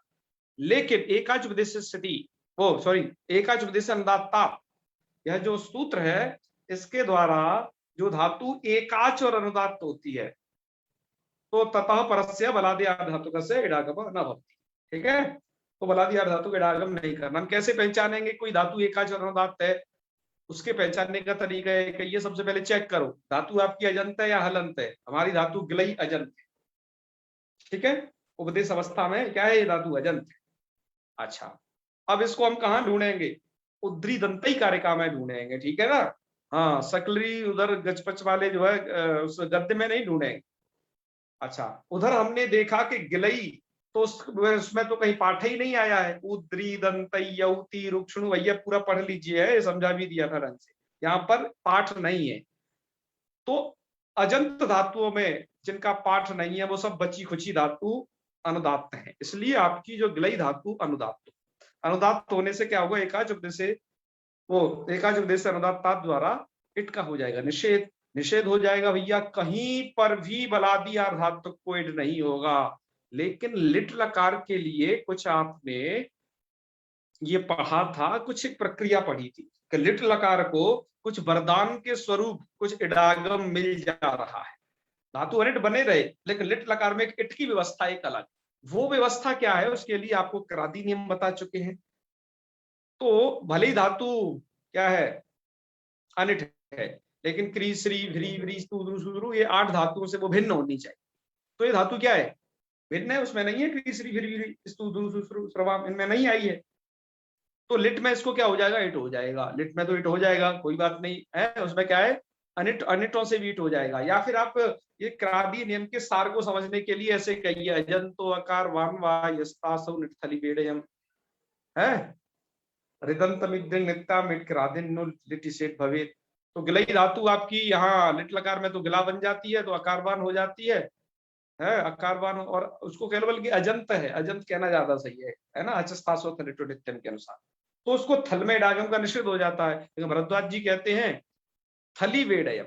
लेकिन एकाच उपदेश स्थिति, वो सॉरी, एकाच उपदेश अनुदात्ता, यह जो सूत्र है, इसके द्वारा जो धातु एकाच और अनुदात्त होती है, तो ततः परस्य बलादि धातु से इडागम न भवति। ठीक है, तो बलादि धातु का इडागम नहीं करना। हम कैसे पहचानेंगे कोई धातु एकाच और अनुदात्त है, उसके पहचानने का तरीका है कि ये सबसे पहले चेक करो धातु आपकी अजंत है या हलंत है। हमारी धातु गिलई अजंत है। ठीक है, उपदेश अवस्था में क्या है, ये धातु अजंत है। अच्छा, अब इसको हम कहाँ ढूंढेंगे, उद्री दंतई कारिका में ढूंढेंगे। ठीक है ना, हाँ, सकलरी उधर गचपच वाले जो है उस गद्य में नहीं ढूंढेंगे। अच्छा, उधर हमने देखा कि गिलई, तो उसमें तो कहीं पाठ ही नहीं आया है, उद्री दंतई रुक्षणु, भैया पूरा पढ़ लीजिए, है समझा भी दिया था ढंग से, यहाँ पर पाठ नहीं है। तो अजंत धातुओं में जिनका पाठ नहीं है, वो सब बची खुची धातु अनुदात्त है, इसलिए आपकी जो गिलई धातु अनुदात्त। अनुदात्त होने से क्या होगा, एकाच उपदेश से, वो एकाच उपदेश से अनुदात्ता द्वारा इट का हो जाएगा निषेध। निषेध हो जाएगा भैया, कहीं पर भी बलादी धातु को इट नहीं होगा। लेकिन लिट लकार के लिए कुछ आपने ये पढ़ा था, कुछ एक प्रक्रिया पढ़ी थी कि लिट लकार को कुछ वरदान के स्वरूप कुछ इडागम मिल जा रहा है। धातु अनिट बने रहे, लेकिन लिट लकार में एक इट की व्यवस्था एक अलग। वो व्यवस्था क्या है, उसके लिए आपको करादी नियम बता चुके हैं। तो भले ही धातु क्या है, अनिट है, लेकिन क्री श्री भ्री व्री स्तु सुद्रु, ये 8 धातुओं से वो भिन्न होनी चाहिए। तो ये धातु क्या है, भिन्न है, उसमें नहीं है क्री श्री भ्री व्री स्तु सुश्रु श्रवाम, इनमें नहीं आई है। तो लिट में इसको क्या हो जाएगा, इट हो जाएगा। लिट में तो इट हो जाएगा, कोई बात नहीं है, उसमें क्या है, अनिट, अनिटों से भी इट हो जाएगा। या फिर आप ये क्रादी नियम के सार को समझने के लिए ऐसे कहिए, अजंतो अकार वान वा यस्तासौ निठथली बेड़यम, है रिदंतमिद्रिंग नित्ता मिट क्रादिन नु लिटिसेट भवे। तो गिलई धातु आपकी यहाँ लिट लकार में तो गिला बन जाती है, तो अकारवान हो जाती है अकारवान, और उसको केवल की अजंत है, अजंत कहना ज्यादा सही है ना, अचस्तासो नित्यम के अनुसार। तो उसको थल में डागम का निषेध हो जाता है, लेकिन भरद्वाज जी कहते हैं थली वेडयम,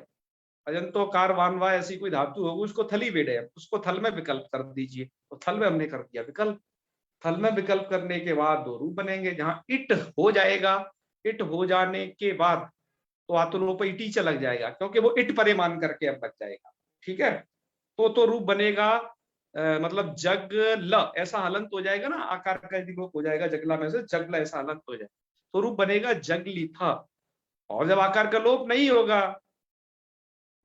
अजंतो कारवानवा ऐसी कोई धातु होगी, उसको थली वेडयम, उसको थल में विकल्प कर दीजिए। तो थल में हमने कर दिया विकल्प। थल में विकल्प करने के बाद दो रूप बनेंगे, जहां इट हो जाएगा। इट हो जाने के बाद तो आतुलोप इटी लग जाएगा, क्योंकि वो इट परे मान करके अब लग जाएगा। ठीक है, तो रूप बनेगा मतलब जग ल, ऐसा हलंत हो जाएगा ना, आकार का यदि लोप हो जाएगा जगला में से, जगला ऐसा हलंत हो जाएगा, तो रूप बनेगा जगली था। और जब आकार का लोप नहीं होगा,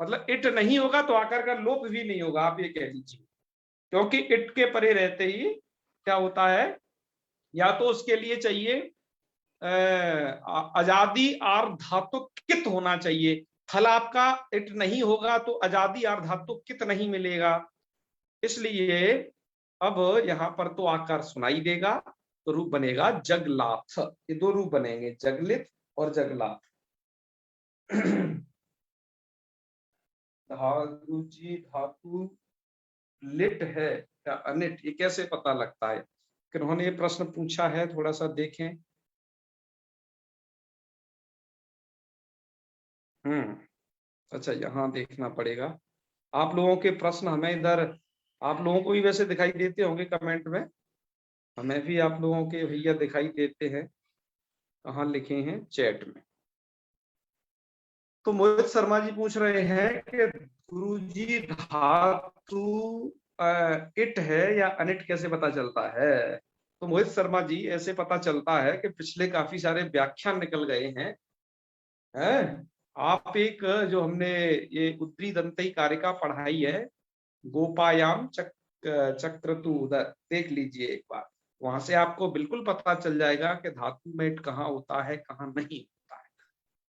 मतलब इट नहीं होगा, तो आकार का लोप भी नहीं होगा, आप ये कह लीजिए। क्योंकि इट के परे रहते ही क्या होता है, या तो उसके लिए चाहिए आजादी आर धातु कित होना चाहिए। थल आपका इट नहीं होगा, तो आजादी आर धातु कित नहीं मिलेगा। इसलिए अब यहां पर तो आकार सुनाई देगा, तो रूप बनेगा जगलाथ। ये दो रूप बनेंगे, जगलित और जगलाथ। धातु जी, धातु लिट है या अनिट, ये कैसे पता लगता है? किन्होंने ये प्रश्न पूछा है, थोड़ा सा देखें। अच्छा, यहाँ देखना पड़ेगा। आप लोगों के प्रश्न हमें इधर, आप लोगों को भी वैसे दिखाई देते होंगे कमेंट में, हमें भी आप लोगों के भैया दिखाई देते हैं। कहाँ लिखे हैं? चैट में। तो मोहित शर्मा जी पूछ रहे हैं कि गुरुजी धातु इट है या अनिट कैसे पता चलता है? तो मोहित शर्मा जी, ऐसे पता चलता है कि पिछले काफी सारे व्याख्यान निकल गए हैं। आप एक जो हमने ये उद्री दंतई कारिका पढ़ाई है, गोपायाम चक्रतु, उधर देख लीजिए एक बार। वहां से आपको बिल्कुल पता चल जाएगा कि धातु में इट कहाँ होता है, कहाँ नहीं होता है।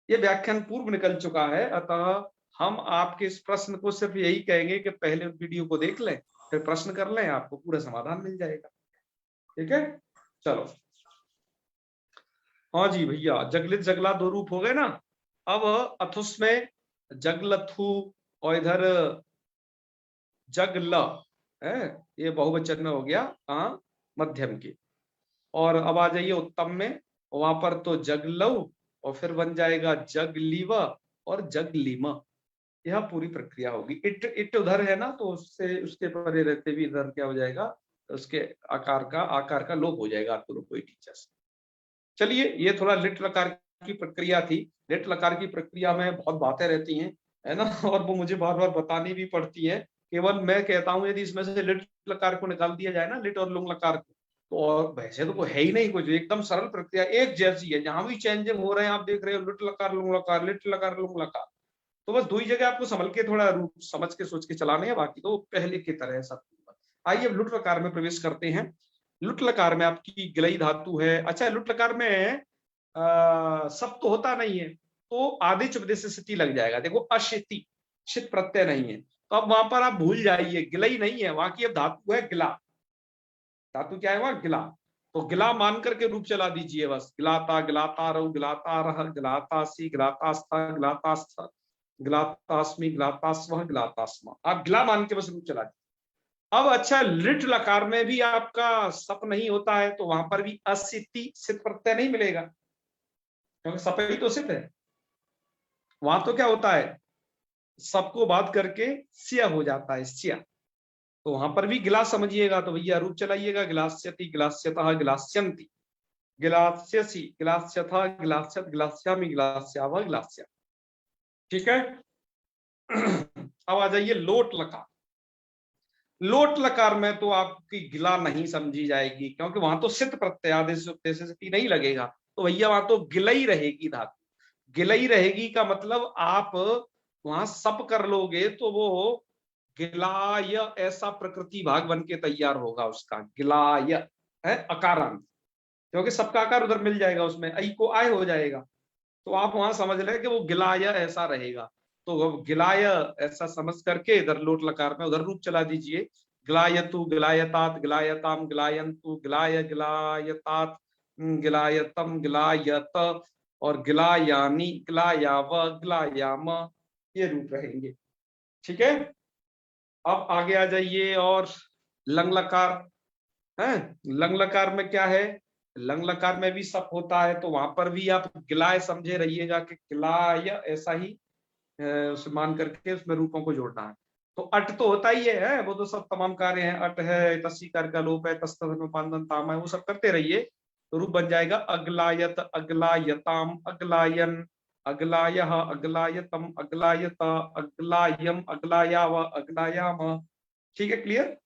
ये व्याख्यान पूर्व निकल चुका है, अतः हम आपके इस प्रश्न को सिर्फ यही कहेंगे कि पहले वीडियो को देख लें, फिर प्रश्न कर लें, आपको पूरा समाधान मिल जाएगा। ठीक है, चलो। हाँ जी भैया, जगलित जगला दो रूप हो गए ना। अब अथुस में जगलथु और इधर जगल है, ये बहुवचन में हो गया मध्यम की। और अब आ जाइए उत्तम में, वहां पर तो जगलव और फिर बन जाएगा जगलीव और जगलीम। यह पूरी प्रक्रिया होगी। इट इट उधर है ना, तो उससे उसके परे रहते भी इधर क्या हो जाएगा, उसके आकार का लोप हो जाएगा आपको कोई टीचर्स। चलिए, ये थोड़ा लिट लकार की प्रक्रिया थी। लिट लकार की प्रक्रिया में बहुत बातें रहती हैं, है ना, और वो मुझे बार बार बतानी भी पड़ती है। केवल मैं कहता हूं यदि इसमें से लिट लकार को निकाल दिया जाए ना, लिट और लुंग लकार को, तो और वैसे तो कोई है ही नहीं कुछ, एकदम सरल प्रक्रिया एक जैसी है। जहां भी चेंजिंग हो रहे हैं आप देख रहे हो, लिट लकार लुंग लकार, लिट लकार लुंग लकार। तो बस दो ही जगह आपको संभल के थोड़ा रूप समझ के सोच के चलाने हैं, बाकी तो पहले की तरह है सब। आइए अब लुट लकार में प्रवेश करते हैं। लुट लकार में आपकी गिलई धातु है। अच्छा, लुट लकार में सब तो होता नहीं है, तो आदि उपदेश से स्थिति लग जाएगा। देखो, अशिति, शित प्रत्यय नहीं है, तो अब वहां पर आप भूल जाइए, गिलई नहीं है वहां की, अब धातु है गिला। धातु क्या है वहां? गिला। तो गिला मान करके रूप चला दीजिए बस। गिलाता, गिलाता रहो, गिलाता रह, गिलातासी, गिलातास्था, गिलातास्थ, गिलातास्मि, गिलातास्व, गिलातास्मा। आप गिला मान के बस रूप चला दीजिए। अब अच्छा, लिट लकार में भी आपका सप नहीं होता है, तो वहां पर भी असिति, सित प्रत्यय नहीं मिलेगा, क्योंकि सप ही तो सित है। वहां तो क्या होता है, सबको बात करके सिया हो जाता है, सिया। तो वहां पर भी गिलास समझिएगा, तो भैया रूप चलाइएगा, गिलास्यति, गिलास्यतः, गिलास्यन्ति, गिलास्यसि, गिलास्यथा, गिलास्यत, गिलास्यामि, गिलास्यावः, गिलास्या। ठीक है। अब आ जाइए लोट लकार। लोट लकार में तो आपकी गिला नहीं समझी जाएगी, क्योंकि वहां तो सित प्रत्यय आदेश से नहीं लगेगा, तो भैया वहां तो गिलई रहेगी धातु। गिलई रहेगी का मतलब आप वहां सप कर लोगे तो वो गिलाय ऐसा प्रकृति भाग बन के तैयार होगा उसका, गिलाय है अकारांत, क्योंकि सबका आकार उधर मिल जाएगा, उसमें आई को आय हो जाएगा। तो आप वहां समझ लें कि वो गिलाय ऐसा रहेगा। तो गिलाय ऐसा समझ करके इधर लोट लकार में उधर रूप चला दीजिए। गिलायतु, गिलायतात, गिलायताम, गिलायंतु, गिलाय, गिलायतात, गिलायतम, गिलायत और गिलायानी, गिलायाव, गिलायाम, ये रूप रहेंगे। ठीक है। अब आगे आ जाइए और लंग लकार है। लंग लकार में क्या है? लंग लकार में भी सप होता है, तो वहां पर भी आप गिलाय समझे रहिएगा कि गिलाय ऐसा ही उसे मान करके उसमें रूपों को जोड़ना है। तो अट तो होता ही है, वो तो सब तमाम कार्य हैं। अट है, तसी कार्य का लोप है, तस्तन ताम है, वो सब करते रहिए, तो रूप बन जाएगा अगलायत, अगलायताम, अगलायन, अगलायः, अगलायतम, अगलायत, अगलायम, अगलायाव, अगलायाम। ठीक है, क्लियर।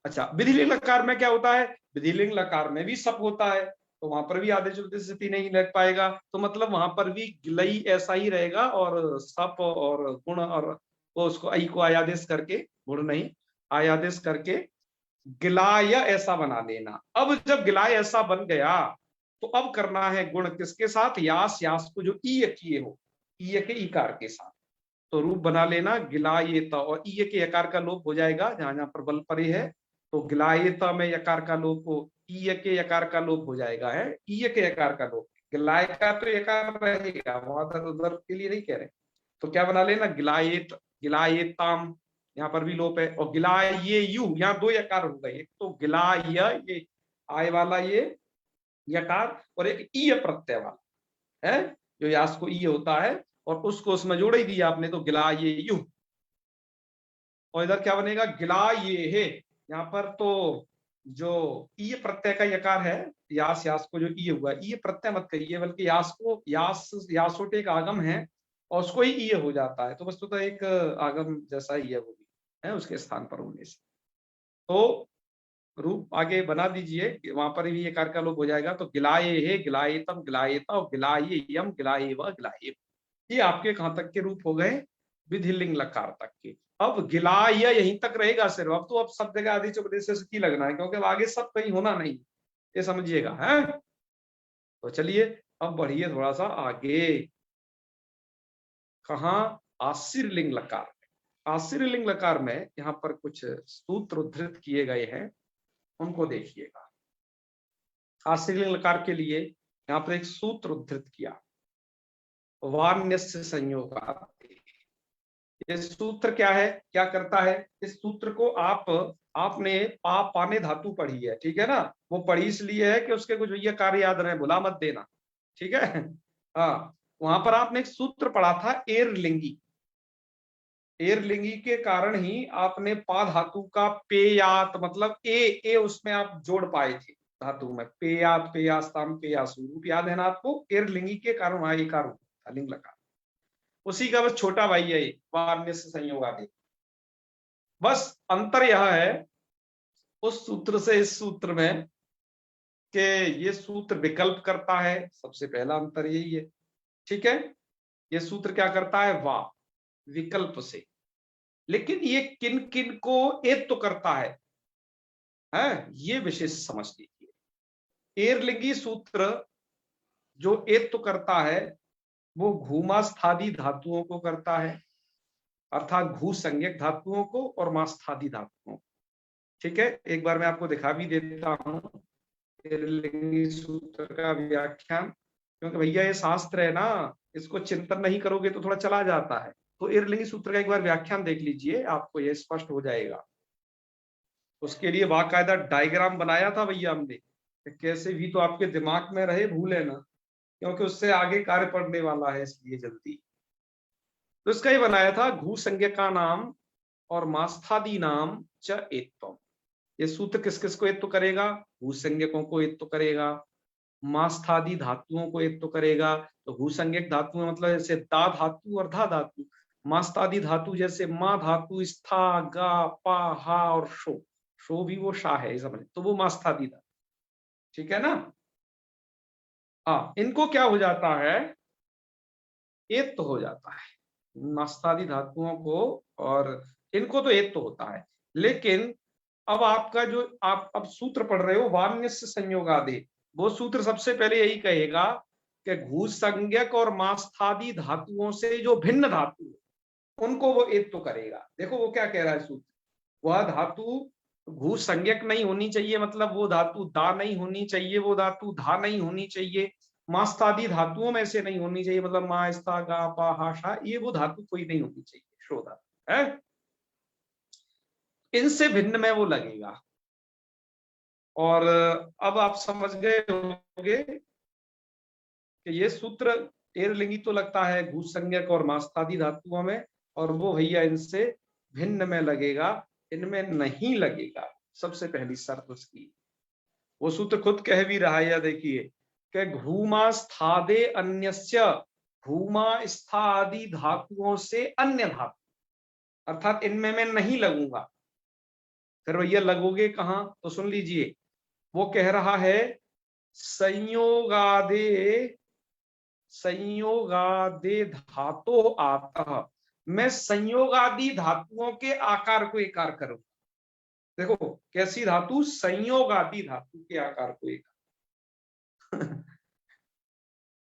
अच्छा, विधिलिंग लकार में क्या होता है? विधिलिंग लकार में भी सप होता है, तो वहां पर भी आदेश उद्देश्य स्थिति नहीं लग पाएगा, तो मतलब वहां पर भी गिलई ऐसा ही रहेगा, और सप और गुण और वो उसको आई को आयादेश करके, गुण नहीं आयादेश करके गिलाय ऐसा बना देना। अब जब गिलाय ऐसा बन गया, तो अब करना है गुण किसके साथ? यास, यास को जो ईय किए हो, ईय के ईकार के साथ, तो रूप बना लेना गिलायेत, और ईय के यकार का लोप हो जाएगा जहां जहां पर बल परे है, तो गिलायता में यकार का लोप हो, ईय के यकार का लोप हो जाएगा, है ईय के यकार का लोप, गिलाय का तो यकार रहेगा, वहां तक उधर के लिए नहीं कह रहे। तो क्या बना लेना, गिलायेत, गिलायेताम, यहाँ पर भी लोप है। और गिलाये यू, यहाँ दो यकार हो गए, एक तो गिलाय, ये आय वाला ये यकार, और एक ईय प्रत्यय वाला है जो यास को ईय होता है, और उसको उसमें जोड़ ही दिया आपने, तो गिलाये यू। और इधर क्या बनेगा, गिलाये है, यहाँ पर तो जो ईय प्रत्यय का यकार है, यास यास को जो ईय हुआ, ईय प्रत्यय मत करिए, बल्कि यास को यास यासोटे एक आगम है और उसको ही ईय हो जाता है, तो बस तो एक आगम जैसा ही है वो भी, है उसके स्थान पर होने से। तो रूप आगे बना दीजिए, वहां पर भी यकार का लोप हो जाएगा। तो गिलाये है, गिलायेतम, गिलायेता, और गिलायेयम, गिलायेव, गिलायेव, ये आपके कहां तक के रूप हो गए, विधिलिंग लकार तक के। अब गिलाय यहीं तक रहेगा सिर्फ, अब तो अब सब जगह आदि उपदेश से की लगना है, क्योंकि अब आगे सब कहीं होना नहीं, ये समझिएगा, है। तो चलिए अब बढ़िए थोड़ा सा आगे, कहा, आशीर्लिंग लकार। आशीर्लिंग लकार में यहाँ पर कुछ सूत्र उद्धृत किए गए हैं, उनको देखिएगा। आशीर्लिंग लकार के लिए यहाँ पर एक सूत्र उद्धृत किया, वार्ण्यस्य संयोगात्। ये सूत्र क्या है, क्या करता है, इस सूत्र को आपने पाने धातु पढ़ी है, ठीक है ना, वो पढ़ी इसलिए है कि उसके कुछ ये कार्य याद रहे, भुला मत देना, ठीक है। हाँ, वहां पर आपने एक सूत्र पढ़ा था एरलिंगी, एरलिंगी के कारण ही आपने पा धातु का पेयात, मतलब ए उसमें आप जोड़ पाए थे धातु में, पेयात, पेयास्ताम, पेयासु, रूप याद है ना आपको, एरलिंगी के कारण वहां एकार था, लिंग लगा, उसी का बस छोटा भाई है वार्ण्यस्य संयोग आदि। बस अंतर यह है उस सूत्र से इस सूत्र में कि ये सूत्र विकल्प करता है, सबसे पहला अंतर यही है, ठीक है। ये सूत्र क्या करता है, वाह, विकल्प से, लेकिन ये किन किन को एक तो करता है, ये विशेष समझ लीजिए। एरलिंगी सूत्र जो एक तो करता है वो घूमास्थादी धातुओं को करता है, अर्थात घू संज्ञक धातुओं को और मास्थादी धातुओं को, ठीक है। एक बार मैं आपको दिखा भी देता हूं एरलिंगी सूत्र का व्याख्यान, क्योंकि भैया ये शास्त्र है ना, इसको चिंतन नहीं करोगे तो थोड़ा चला जाता है। तो एरलिंगी सूत्र का एक बार व्याख्यान देख लीजिए, आपको ये स्पष्ट हो जाएगा। उसके लिए बाकायदा डायग्राम बनाया था भैया हमने, कैसे भी तो आपके दिमाग में रहे, भूले ना, क्योंकि उससे आगे कार्य पड़ने वाला है, इसलिए जल्दी। तो इसका ही बनाया था, घू संज्ञा का नाम और मास्थादी नाम च एत्वम। ये सूत्र किस किस को एत्व करेगा, भू संज्ञकों को एत्व करेगा, मास्थादी धातुओं को एत्व करेगा। तो भू संज्ञक धातु मतलब जैसे दा धातु और धा धातु, मास्थादी धातु जैसे मा धातु, स्था, गा, पा, हा और शो भी वो शाह है, समझ, तो वो मास्थादी धातु, ठीक है ना। हाँ, इनको क्या हो जाता है, एत्व हो जाता है, नास्तादी धातुओं को, और इनको तो एक तो होता है। लेकिन अब आपका जो आप अब सूत्र पढ़ रहे हो वार्ण्यस्य संयोगादि, वो सूत्र सबसे पहले यही कहेगा कि घू संज्ञक और मास्थादी धातुओं से जो भिन्न धातु है उनको वो एक तो करेगा। देखो वो क्या कह रहा है सूत्र, वह धातु घू संज्ञक नहीं होनी चाहिए, मतलब वो धातु दा नहीं होनी चाहिए, वो धातु धा नहीं होनी चाहिए, मास्तादी धातुओं में से नहीं होनी चाहिए, मतलब मा, स्था, गा, पा, हा, शा, ये वो धातु कोई नहीं होनी चाहिए, शो धातु है, इनसे भिन्न में वो लगेगा। और अब आप समझ गए होंगे कि ये सूत्र एरलिंगी तो लगता है घू संज्ञक और मास्तादी धातुओं में, और वो भैया इनसे भिन्न में लगेगा, इनमें नहीं लगेगा। सबसे पहली शर्त उसकी, वो सूत्र खुद कह भी रहा है, देखिए कि घूमा स्थादे अन्यस्य, घूमा स्था आदि धातुओं से अन्य धातु, अर्थात इनमें मैं नहीं लगूंगा। फिर भैया लगोगे कहां, तो सुन लीजिए, वो कह रहा है संयोगादे, संयोगादे धातो आता, मैं संयोगादि धातुओं के आकार को एकार करूंगा। देखो कैसी धातु, संयोगादि धातु के आकार को एकार।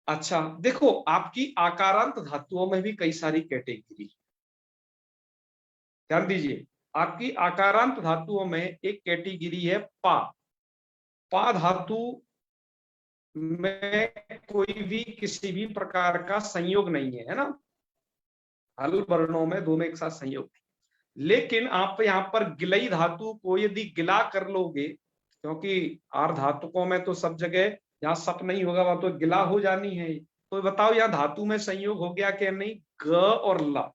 अच्छा देखो, आपकी आकारांत धातुओं में भी कई सारी कैटेगरी, ध्यान दीजिए, आपकी आकारांत धातुओं में एक कैटेगरी है पा। पा धातु में कोई भी किसी भी प्रकार का संयोग नहीं है, है ना, हल वर्णों में दोनों एक साथ संयोग नहीं। लेकिन आप यहाँ पर गिलई धातु को यदि गिला कर लोगे, क्योंकि आर धातुकों में तो सब जगह यहाँ सप नहीं होगा, वहां तो गिला हो जानी है। तो बताओ यहाँ धातु में संयोग हो गया क्या? नहीं, ग और ल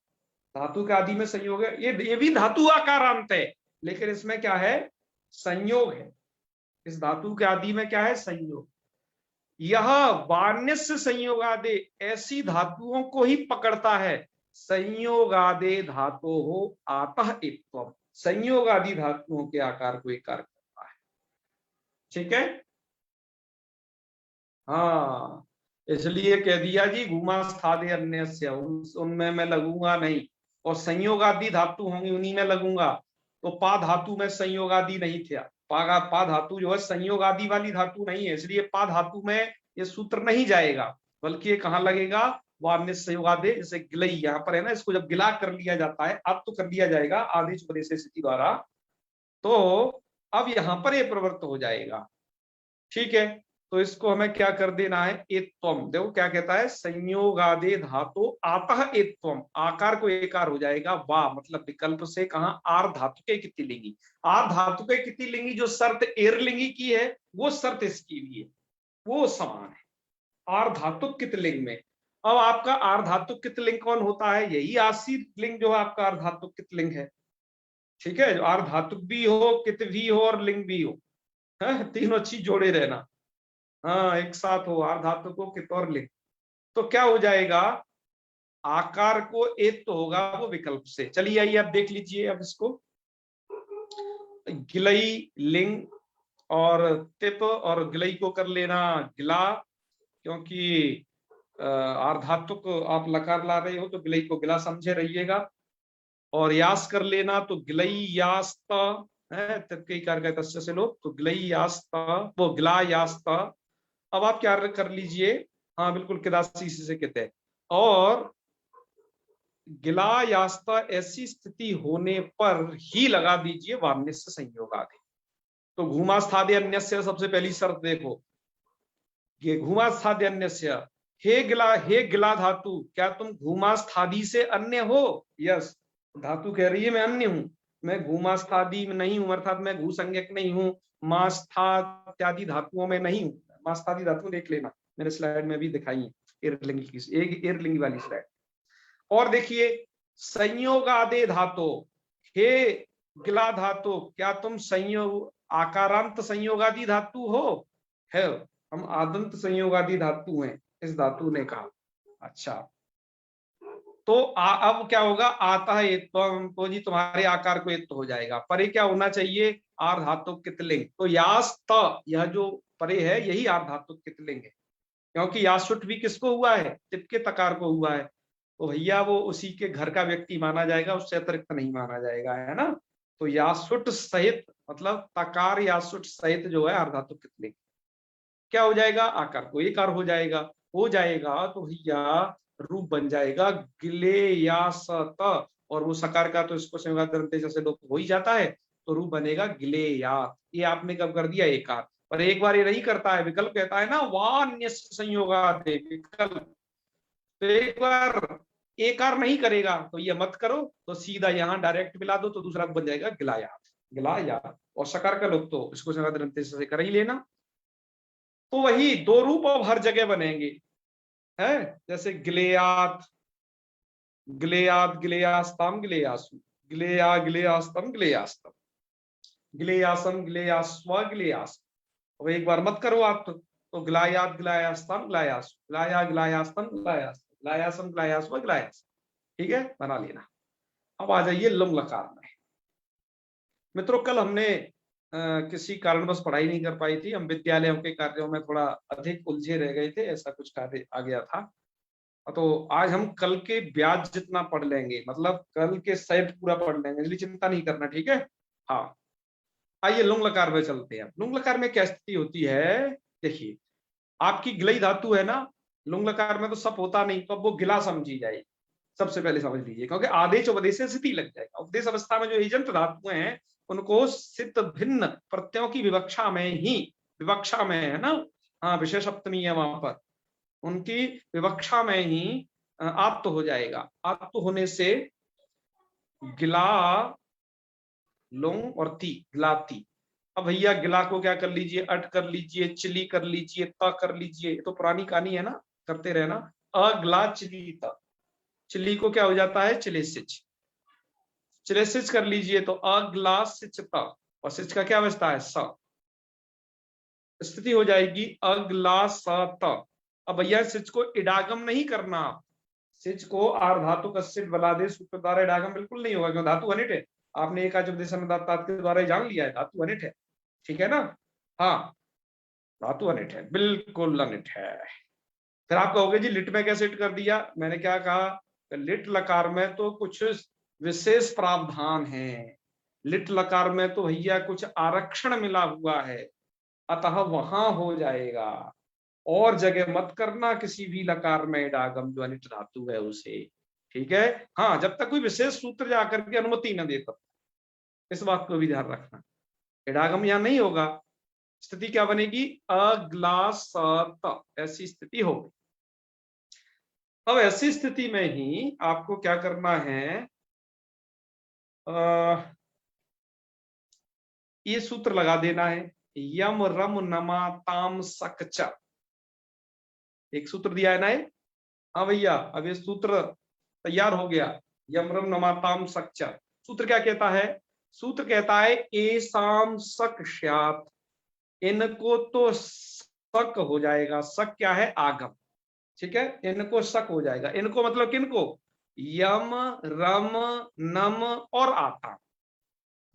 धातु के आदि में संयोग है। ये भी धातु आकारांत है, लेकिन इसमें क्या है? संयोग है। इस धातु के आदि में क्या है? संयोग। यह वान्यस्य संयोगादे ऐसी धातुओं को ही पकड़ता है। संयोगादे धातु हो आतः एकत्वम, संयोगादि धातुओं के आकार को एक करता है। ठीक है, हाँ, इसलिए कह दिया जी घुमा स्थादे अन्यस्य, उनमें मैं लगूंगा नहीं, और संयोगादि धातु होंगी उन्हीं में लगूंगा। तो पा धातु में संयोगादि नहीं था, पा धातु जो है संयोगादि वाली धातु नहीं है, इसलिए पा धातु में ये सूत्र नहीं जाएगा, बल्कि ये कहाँ लगेगा? वान्य संयोगादे। जैसे गिलई यहाँ पर है ना, इसको जब गिला कर लिया जाता है, अब तो कर लिया जाएगा आदेश उपदेश स्थिति द्वारा, तो अब यहाँ पर ये प्रवृत्त हो जाएगा। ठीक है, तो इसको हमें क्या कर देना है? एत्वम। देखो क्या कहता है? संयोगादे धातु आतः एत्वम, आकार को एकार हो जाएगा। वाह, मतलब विकल्प से कहा? आर धातु के कितनी लिंगी। आर धातु के कितनी लिंगी जो शर्त एरलिंगी की है, वो शर्त इसकी भी है, वो समान है आर धातु कित लिंग में। अब आपका आर धातु कित लिंग कौन होता है? यही आशी लिंग जो है आपका आर धातु कित लिंग है। ठीक है, जो आर धातु भी हो, कित भी हो और लिंग भी हो, है? तीनों चीज जोड़े रहना, हाँ, एक साथ हो, आर धातु को कित और लिंग। तो क्या हो जाएगा? आकार को एक तो होगा वो विकल्प से। चलिए आइए आप देख लीजिए अब इसको, गिलई लिंग और तिप, और गिलई को कर लेना गिला, क्योंकि आर्धातुक आप लकार ला रहे हो तो गिलई को गिला समझे रहिएगा। और यास कर लेना तो गिलई यास्त है, तिपके कार का तस्य से लो, तो गिलई यास्त, वो गिला यास्त। अब आप क्या कर लीजिए, हाँ बिल्कुल, किदासी से कहते हैं। और गिला यास्ता ऐसी स्थिति होने पर ही लगा दीजिए वार्निश संयोग आदि। तो घूमा स्थादे अन्यस्य, सबसे पहली शर्त देखो, ये घूमा स्थादे अन्यस्य, हे गिला धातु, क्या तुम घूमा स्थादी से अन्य हो? यस, धातु कह रही है मैं अन्य हूं, मैं घूमा स्थादी में नहीं हूं, अर्थात मैं घू संज्ञक नहीं हूं, मास्था इत्यादि धातुओं में नहीं हूं। मास्थादी धातु देख लेना, मेरे स्लाइड में भी दिखाई है, एरलिंगी वाली स्लाइड। और देखिए, संयोगादे धातु, हे गिला धातु, क्या तुम संयोग आकारांत संयोगादि धातु हो? है, हम आदंत संयोगादि धातु हैं, इस धातु ने कहा। अच्छा, तो अब क्या होगा? आता है एत्वम, तो जी तुम्हारे आकार को एत्व हो जाएगा। परे क्या होना चाहिए? आर धातु कितलिंग। तो यास त, यह जो परे है यही आर धातु कितलिंग है, क्योंकि यासुट भी किसको हुआ है? तिपके तकार को हुआ है, तो भैया वो उसी के घर का व्यक्ति माना जाएगा, उससे अतिरिक्त नहीं माना जाएगा, है ना। तो यासुट सहित, मतलब तकार यासुट सहित जो है अर्धातु कितलिंग, क्या हो जाएगा? आकार को एकार हो जाएगा। तो भैया रूप बन जाएगा गिले या सत, और वो सकार का तो इसको से लोप हो ही जाता है, तो रूप बनेगा गिले या। ये आपने कब कर दिया? एकार। पर एक बार ये नहीं करता है, विकल्प कहता है ना वान्य संयोगादे विकल्प, तो एक बार एकार नहीं करेगा तो ये मत करो, तो सीधा यहाँ डायरेक्ट मिला दो, तो दूसरा बन जाएगा गिलायात। और सकार का लोप तो इसको से कर ही लेना। तो वही दो रूप अब हर जगह बनेंगे, है, जैसे गिलेयात गिलेयास्तम गिलेयासु, गिलेयास्तम गिलेयास्तम, गिलेयासम गिलेयास्व गिलेयास। अब एक बार मत करो आप, तो गिलायात गिलायास्तम गिलायासु, गिलायास्तम गिलायास, गिलायासम गिलायास्व गिलायास। ठीक है, बना लेना। अब आ जाइए लुंग लकार में। मित्रों, कल हमने किसी कारणवश पढ़ाई नहीं कर पाई थी, हम विद्यालयों के कार्यों में थोड़ा अधिक उलझे रह गए थे, ऐसा कुछ कार्य आ गया था। तो आज हम कल के ब्याज जितना पढ़ लेंगे, मतलब कल के सहित पूरा पढ़ लेंगे, इसलिए चिंता नहीं करना, ठीक है। हाँ, आइए लुंग लकार में चलते हैं। लुंग लकार में क्या स्थिति होती है? देखिए, आपकी गिलई धातु है ना, लुंग लकार में तो सप होता नहीं, तो अब वो गिला समझी जाएगी। सबसे पहले समझ लीजिए, क्योंकि आदेश उपदेश से स्थिति लग जाएगा। उपदेश अवस्था में जो एजंत धातुएं हैं उनको सित भिन्न प्रत्ययों की विवक्षा में ही, विवक्षा में है ना, हाँ विशेष सप्तमी है वहां पर, उनकी विवक्षा में ही आत्त हो जाएगा। आत्त होने से गिला लोंग और ती, गिलाती। अब भैया गिला को क्या कर लीजिए, अट कर लीजिए, चिली कर लीजिए, त कर लीजिए, ये तो पुरानी कहानी है ना, करते रहना। अगला चिली त, चिली को क्या हो जाता है, चिलेसिच, चिलेसिच कर लीजिए तो अगला सिच त, और सिच का क्या बचता है, स, स्थिति हो जाएगी अगला स त। अब भैया सिच को इडागम नहीं करना, आप सिच को आर धातु का सिच बना दे सूत्र द्वारा इडागम बिल्कुल नहीं होगा, क्यों, धातु अनिट है। आपने एक के द्वारा ही जान लिया है, धातु अनिट है, ठीक है ना, हाँ धातु अनिट है, बिल्कुल अनिट है। फिर आप कहोगे जी लिट में कैसे हिट कर दिया, मैंने क्या कहा, लिट लकार में तो कुछ विशेष प्रावधान है, लिट लकार में तो भैया कुछ आरक्षण मिला हुआ है, अतः वहां हो जाएगा, और जगह मत करना किसी भी लकार में इडागम जो अनिट धातु है उसे, ठीक है। हाँ, जब तक कोई विशेष सूत्र जाकर के अनुमति न दे तब, इस बात को भी ध्यान रखना, इडागम यहां नहीं होगा। स्थिति क्या बनेगी, अग्लासत, ऐसी स्थिति होगी। अब ऐसी स्थिति में ही आपको क्या करना है, ये सूत्र लगा देना है, यम रम नमा ताम सकच, एक सूत्र दिया है ना ये, हाँ भैया अब ये सूत्र तैयार हो गया, यम रम नमा ताम सकच। सूत्र क्या कहता है, सूत्र कहता है एसाम सक स्यात्, इनको तो सक हो जाएगा, सक क्या है, आगम, ठीक है, इनको शक हो जाएगा, इनको मतलब किनको, यम रम नम और आताम।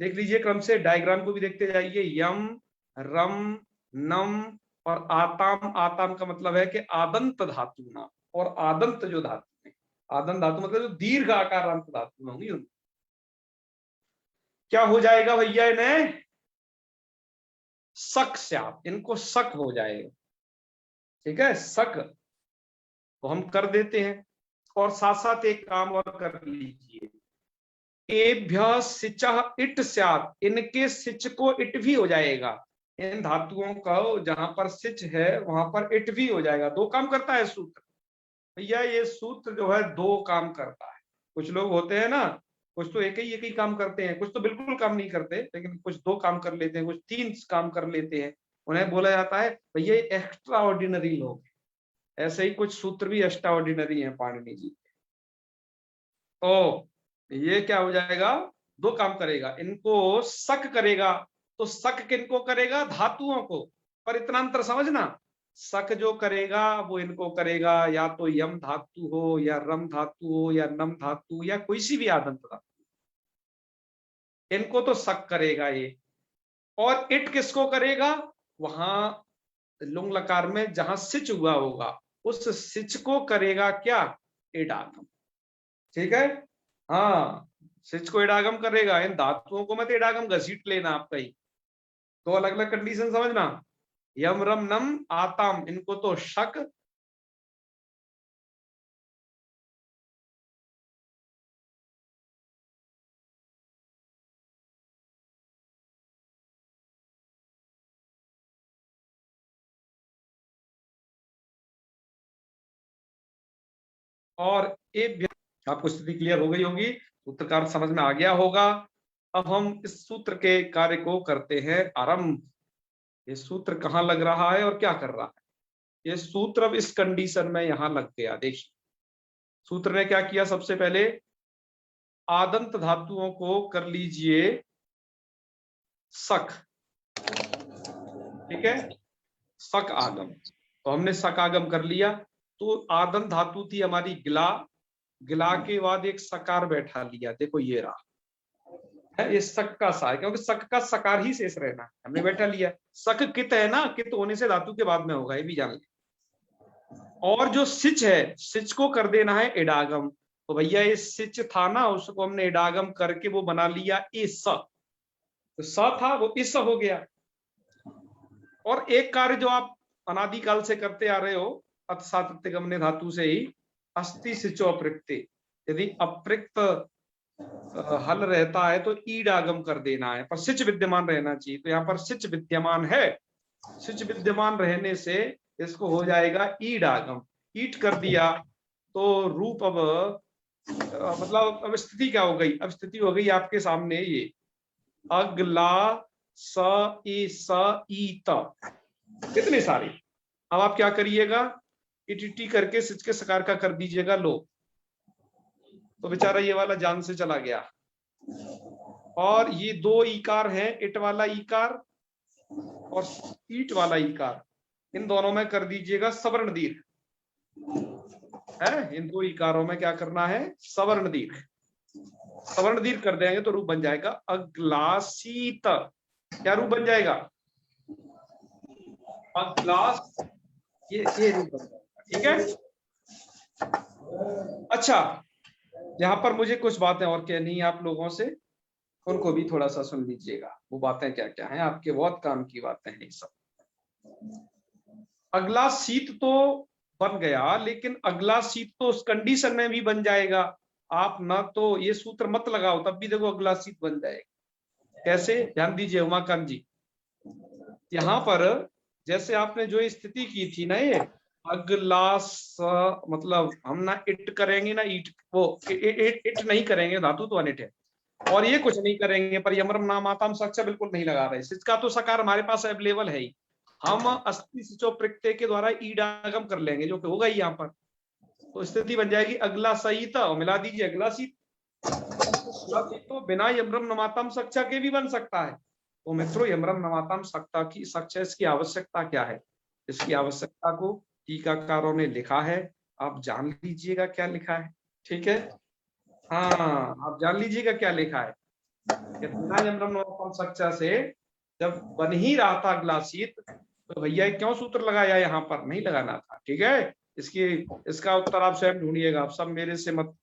देख लीजिए क्रम से, डायग्राम को भी देखते जाइए, यम रम नम और आताम, आताम का मतलब है कि आदंत धातु नाम, और आदंत जो धातु है, आदंत धातु मतलब जो दीर्घ आकारांत धातु होंगी उन क्या हो जाएगा भैया, इन्हें शक स्यात्, इनको शक हो जाएगा, ठीक है, शक तो हम कर देते हैं। और साथ साथ एक काम और कर लीजिए, एभ्य सिच इट स्यात्, इनके सिच को इट भी हो जाएगा, इन धातुओं का जहां पर सिच है वहां पर इट भी हो जाएगा। दो काम करता है सूत्र भैया, ये सूत्र जो है दो काम करता है। कुछ लोग होते हैं ना, कुछ तो एक ही काम करते हैं, कुछ तो बिल्कुल काम नहीं करते, लेकिन कुछ दो काम कर लेते हैं, कुछ तीन काम कर लेते हैं, उन्हें बोला जाता है भैया एक्स्ट्रा ऑर्डिनरी लोग। ऐसे ही कुछ सूत्र भी एक्स्ट्रा ऑर्डिनरी है पाणिनि जी। तो ये क्या हो जाएगा, दो काम करेगा, इनको शक करेगा, तो शक किनको करेगा, धातुओं को, पर इतना अंतर समझना, शक जो करेगा वो इनको करेगा, या तो यम धातु हो या रम धातु हो या नम धातु या कोई सी भी आदंत धातु, इनको तो शक करेगा ये। और इट किसको करेगा, वहां लुंग लकार में जहां सिच हुआ होगा उस सिच को करेगा क्या, इडागम, ठीक है। हाँ, सिच को इडागम करेगा, इन धातुओं को मत इडागम घसीट लेना आपका ही, तो अलग अलग कंडीशन समझना, यम रम नम आताम, इनको तो शक, और ए, आपको स्थिति क्लियर हो गई होगी, सूत्रकार समझ में आ गया होगा। अब हम इस सूत्र के कार्य को करते हैं आरंभ। ये सूत्र कहाँ लग रहा है और क्या कर रहा है, ये सूत्र अब इस कंडीशन में यहां लग गया। देखिए सूत्र ने क्या किया, सबसे पहले आदंत धातुओं को कर लीजिए सक, ठीक है, सक आगम, तो हमने सक आगम कर लिया। तो आदंत धातु थी हमारी गिला, गिला के बाद एक सकार बैठा लिया, देखो ये रहा है, ये सक का सा है, क्योंकि सक का सकार ही शेष रहना, हमने बैठा लिया। सक कित है ना, कित होने से धातु के बाद में होगा, ये भी जान ले। और जो सिच है, सिच को कर देना है इडागम, तो भैया ये सिच था ना, उसको हमने इडागम करके वो बना लिया इस, तो स था वो इस हो गया। और एक कार्य जो आप अनादिकाल से करते आ रहे हो, अतसातगमने धातु से ही, अस्थि सिचो अपृक्ति, यदि अप्रयुक्त हल रहता है तो ईड आगम कर देना है, पर सिच विद्यमान रहना चाहिए। तो यहाँ पर सिच विद्यमान है, सिच विद्यमान रहने से इसको हो जाएगा ईड आगम। ईट कर दिया तो रूप अब मतलब अब स्थिति क्या हो गई, अब स्थिति हो गई आपके सामने ये अगला स ई स ई त, कितने सारे। अब आप क्या करिएगा, इटी करके सिच के सकार का कर दीजिएगा लो, तो बेचारा ये वाला जान से चला गया। और ये दो ईकार हैं, इट वाला ईकार और ईट वाला ईकार, इन दोनों में कर दीजिएगा सवर्ण दीर्घ है। इन दो ईकारों में क्या करना है, सवर्ण दीर्घ। सवर्ण दीर्घ कर देंगे तो रूप बन जाएगा अग्लासित। क्या रूप बन जाएगा, अग्लास, ये रूप बन जाएगा। ठीक है। अच्छा, यहाँ पर मुझे कुछ बातें और कहनी है आप लोगों से, उनको भी थोड़ा सा सुन लीजिएगा। वो बातें क्या क्या हैं, आपके बहुत काम की बातें हैं ये सब। अगला शीत तो बन गया, लेकिन अगला शीत तो उस कंडीशन में भी बन जाएगा। आप ना तो ये सूत्र मत लगाओ तब भी देखो अगला शीत बन जाएगा। कैसे, ध्यान दीजिए उमाकांत जी। यहाँ पर जैसे आपने जो स्थिति की थी ना, ये अगला मतलब हम ना इट करेंगे ना ईट, वो इट नहीं करेंगे, धातु तो अनिट है, और ये कुछ नहीं करेंगे, पर यमरम नाम आताम सच्चा बिल्कुल नहीं लगा रहे। इसका तो सकार हमारे पास अवेलेबल है ही, हम अस्थि सिचो प्रत्यय के द्वारा ईडागम कर लेंगे, जो कि होगा ही यहाँ पर। तो स्थिति बन जाएगी अगला सही था, और मिला दीजिए अगला सी। तो बिना यमरम नमातम सच्चा के भी बन सकता है। तो मित्रों, यमरम नमातम सत्ता की सच्चा, इसकी आवश्यकता क्या है, इसकी आवश्यकता को टीकाकारों ने लिखा है, आप जान लीजिएगा क्या लिखा है। ठीक है, हाँ आप जान लीजिएगा क्या लिखा है। बिना यमरम नमातम सच्चा से जब बन ही रहा था अगला शीत, तो भैया क्यों सूत्र लगाया, यहाँ पर नहीं लगाना था। ठीक है, इसका उत्तर आप स्वयं ढूंढिएगा, आप सब मेरे से मत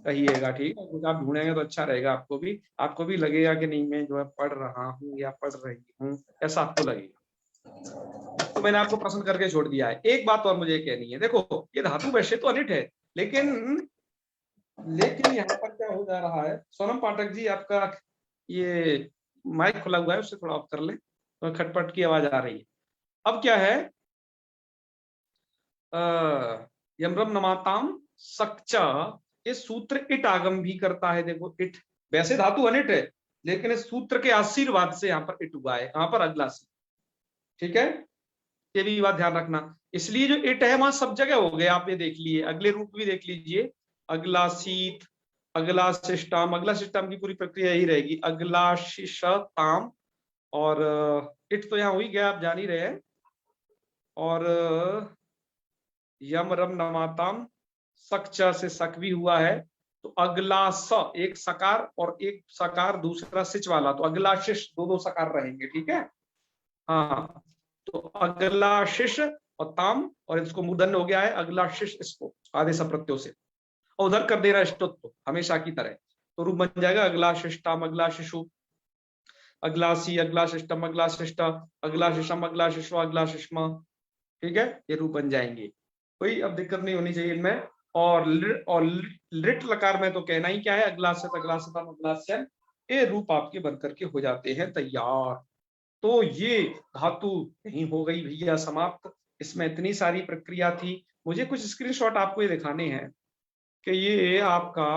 कहिएगा। ठीक है, कुछ आप ढूंढेंगे तो अच्छा रहेगा, आपको भी लगेगा कि नहीं मैं जो है पढ़ रहा हूँ या पढ़ रही हूँ, ऐसा आपको लगेगा। तो मैंने आपको प्रश्न करके छोड़ दिया है। एक बात और मुझे कहनी है, देखो ये धातु वैसे तो अनिट है, लेकिन यहाँ पर क्या हो जा रहा है। सोनम पाठक जी, आपका ये माइक खुला हुआ है, उससे थोड़ा ऑफ कर ले, तो खटपट की आवाज आ रही है। अब क्या है, यमरम नमाताम सक्चा, इस सूत्र इट आगम भी करता है। देखो इट वैसे धातु अनिट है, लेकिन इस सूत्र के आशीर्वाद से यहाँ पर इट हुआ है, यहाँ पर अगला सी। ठीक है, ये भी बात ध्यान रखना। इसलिए जो इट है वहां सब जगह हो गया, आप ये देख लिए, अगले रूप भी देख लीजिए, अगला शीत, अगला शिष्टाम। अगला शिष्टाम की पूरी प्रक्रिया यही रहेगी, अगला शिष्टाम। और इट तो यहाँ हो ही गया, आप जान ही रहे हैं। और यम रम नमाताम सक्चा से सक भी हुआ है, तो अगला स एक सकार और एक सकार दूसरा सिच वाला, तो अगला शिष दो सकार रहेंगे। ठीक है, हाँ, तो अगला शिष और ताम, और इसको मूर्धन्य हो गया है अगला शिष, इसको आदेश प्रत्ययों से, और उधर कर दे रहा है ष्टोत्व हमेशा की तरह, तो रूप बन जाएगा अगला शिष्टाम, अगला शिशु, अगला सी, अगला शिष्टम, अगला शिष्ट, अगला शिशम, अगला शिशु, अगला शिष्मा। ठीक है, ये रूप बन जाएंगे, कोई अब दिक्कत नहीं होनी चाहिए इनमें। और लिट लकार में तो कहना ही क्या है, अगला से अगला से अगला से, ये रूप आपके बन करके हो जाते हैं तैयार। तो ये धातु नहीं हो गई भैया समाप्त, इसमें इतनी सारी प्रक्रिया थी। मुझे कुछ स्क्रीनशॉट आपको ये दिखाने हैं कि ये आपका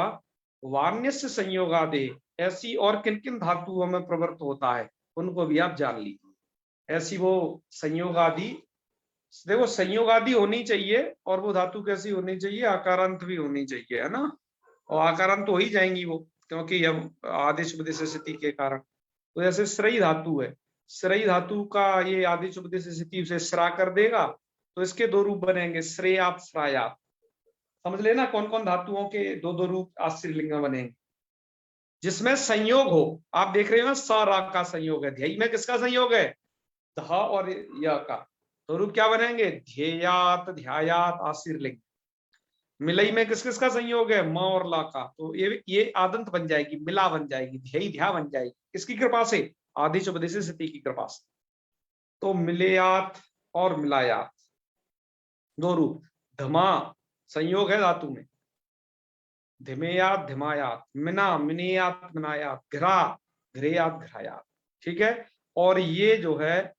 वार्ण्यस्य संयोगादे ऐसी और किन किन धातुओं में प्रवृत्त होता है, उनको भी आप जान लीजिए। ऐसी वो संयोगादि, देखो संयोगादि होनी चाहिए, और वो धातु कैसी होनी चाहिए, आकारांत भी होनी चाहिए, है ना। और आकारांत तो हो ही जाएंगी वो, क्योंकि हम आदेश उपदेश स्थिति के कारण। तो जैसे श्रेयी धातु है, श्रेयी धातु का ये आदेश उपदेश स्थिति से श्रा कर देगा, तो इसके दो रूप बनेंगे, श्रेयात श्रायात। समझ लेना कौन कौन धातुओं के दो दो रूप आश्रिलिंग बनेंगे, जिसमें संयोग हो। आप देख रहे हो ना, स रा का संयोग है, ध्ययी में किसका संयोग है, ध और य का, तो रूप क्या बनेंगे, ध्येयात ध्यायात आशीर्लिंग। मिलई में किस किस का संयोग है, म और ला का, तो ये आदंत बन जाएगी, मिला बन जाएगी, ध्येय ध्या बन जाएगी, किसकी कृपा से, आदेश उपदेश स्थिति की कृपा से। तो मिलेयात और मिलायात दो रूप, धमा संयोग है धातु में, धिमेयात धिमायात, मिना मिनेयात मिनायात, घृरा घृयात घृयात। ठीक है, और ये जो है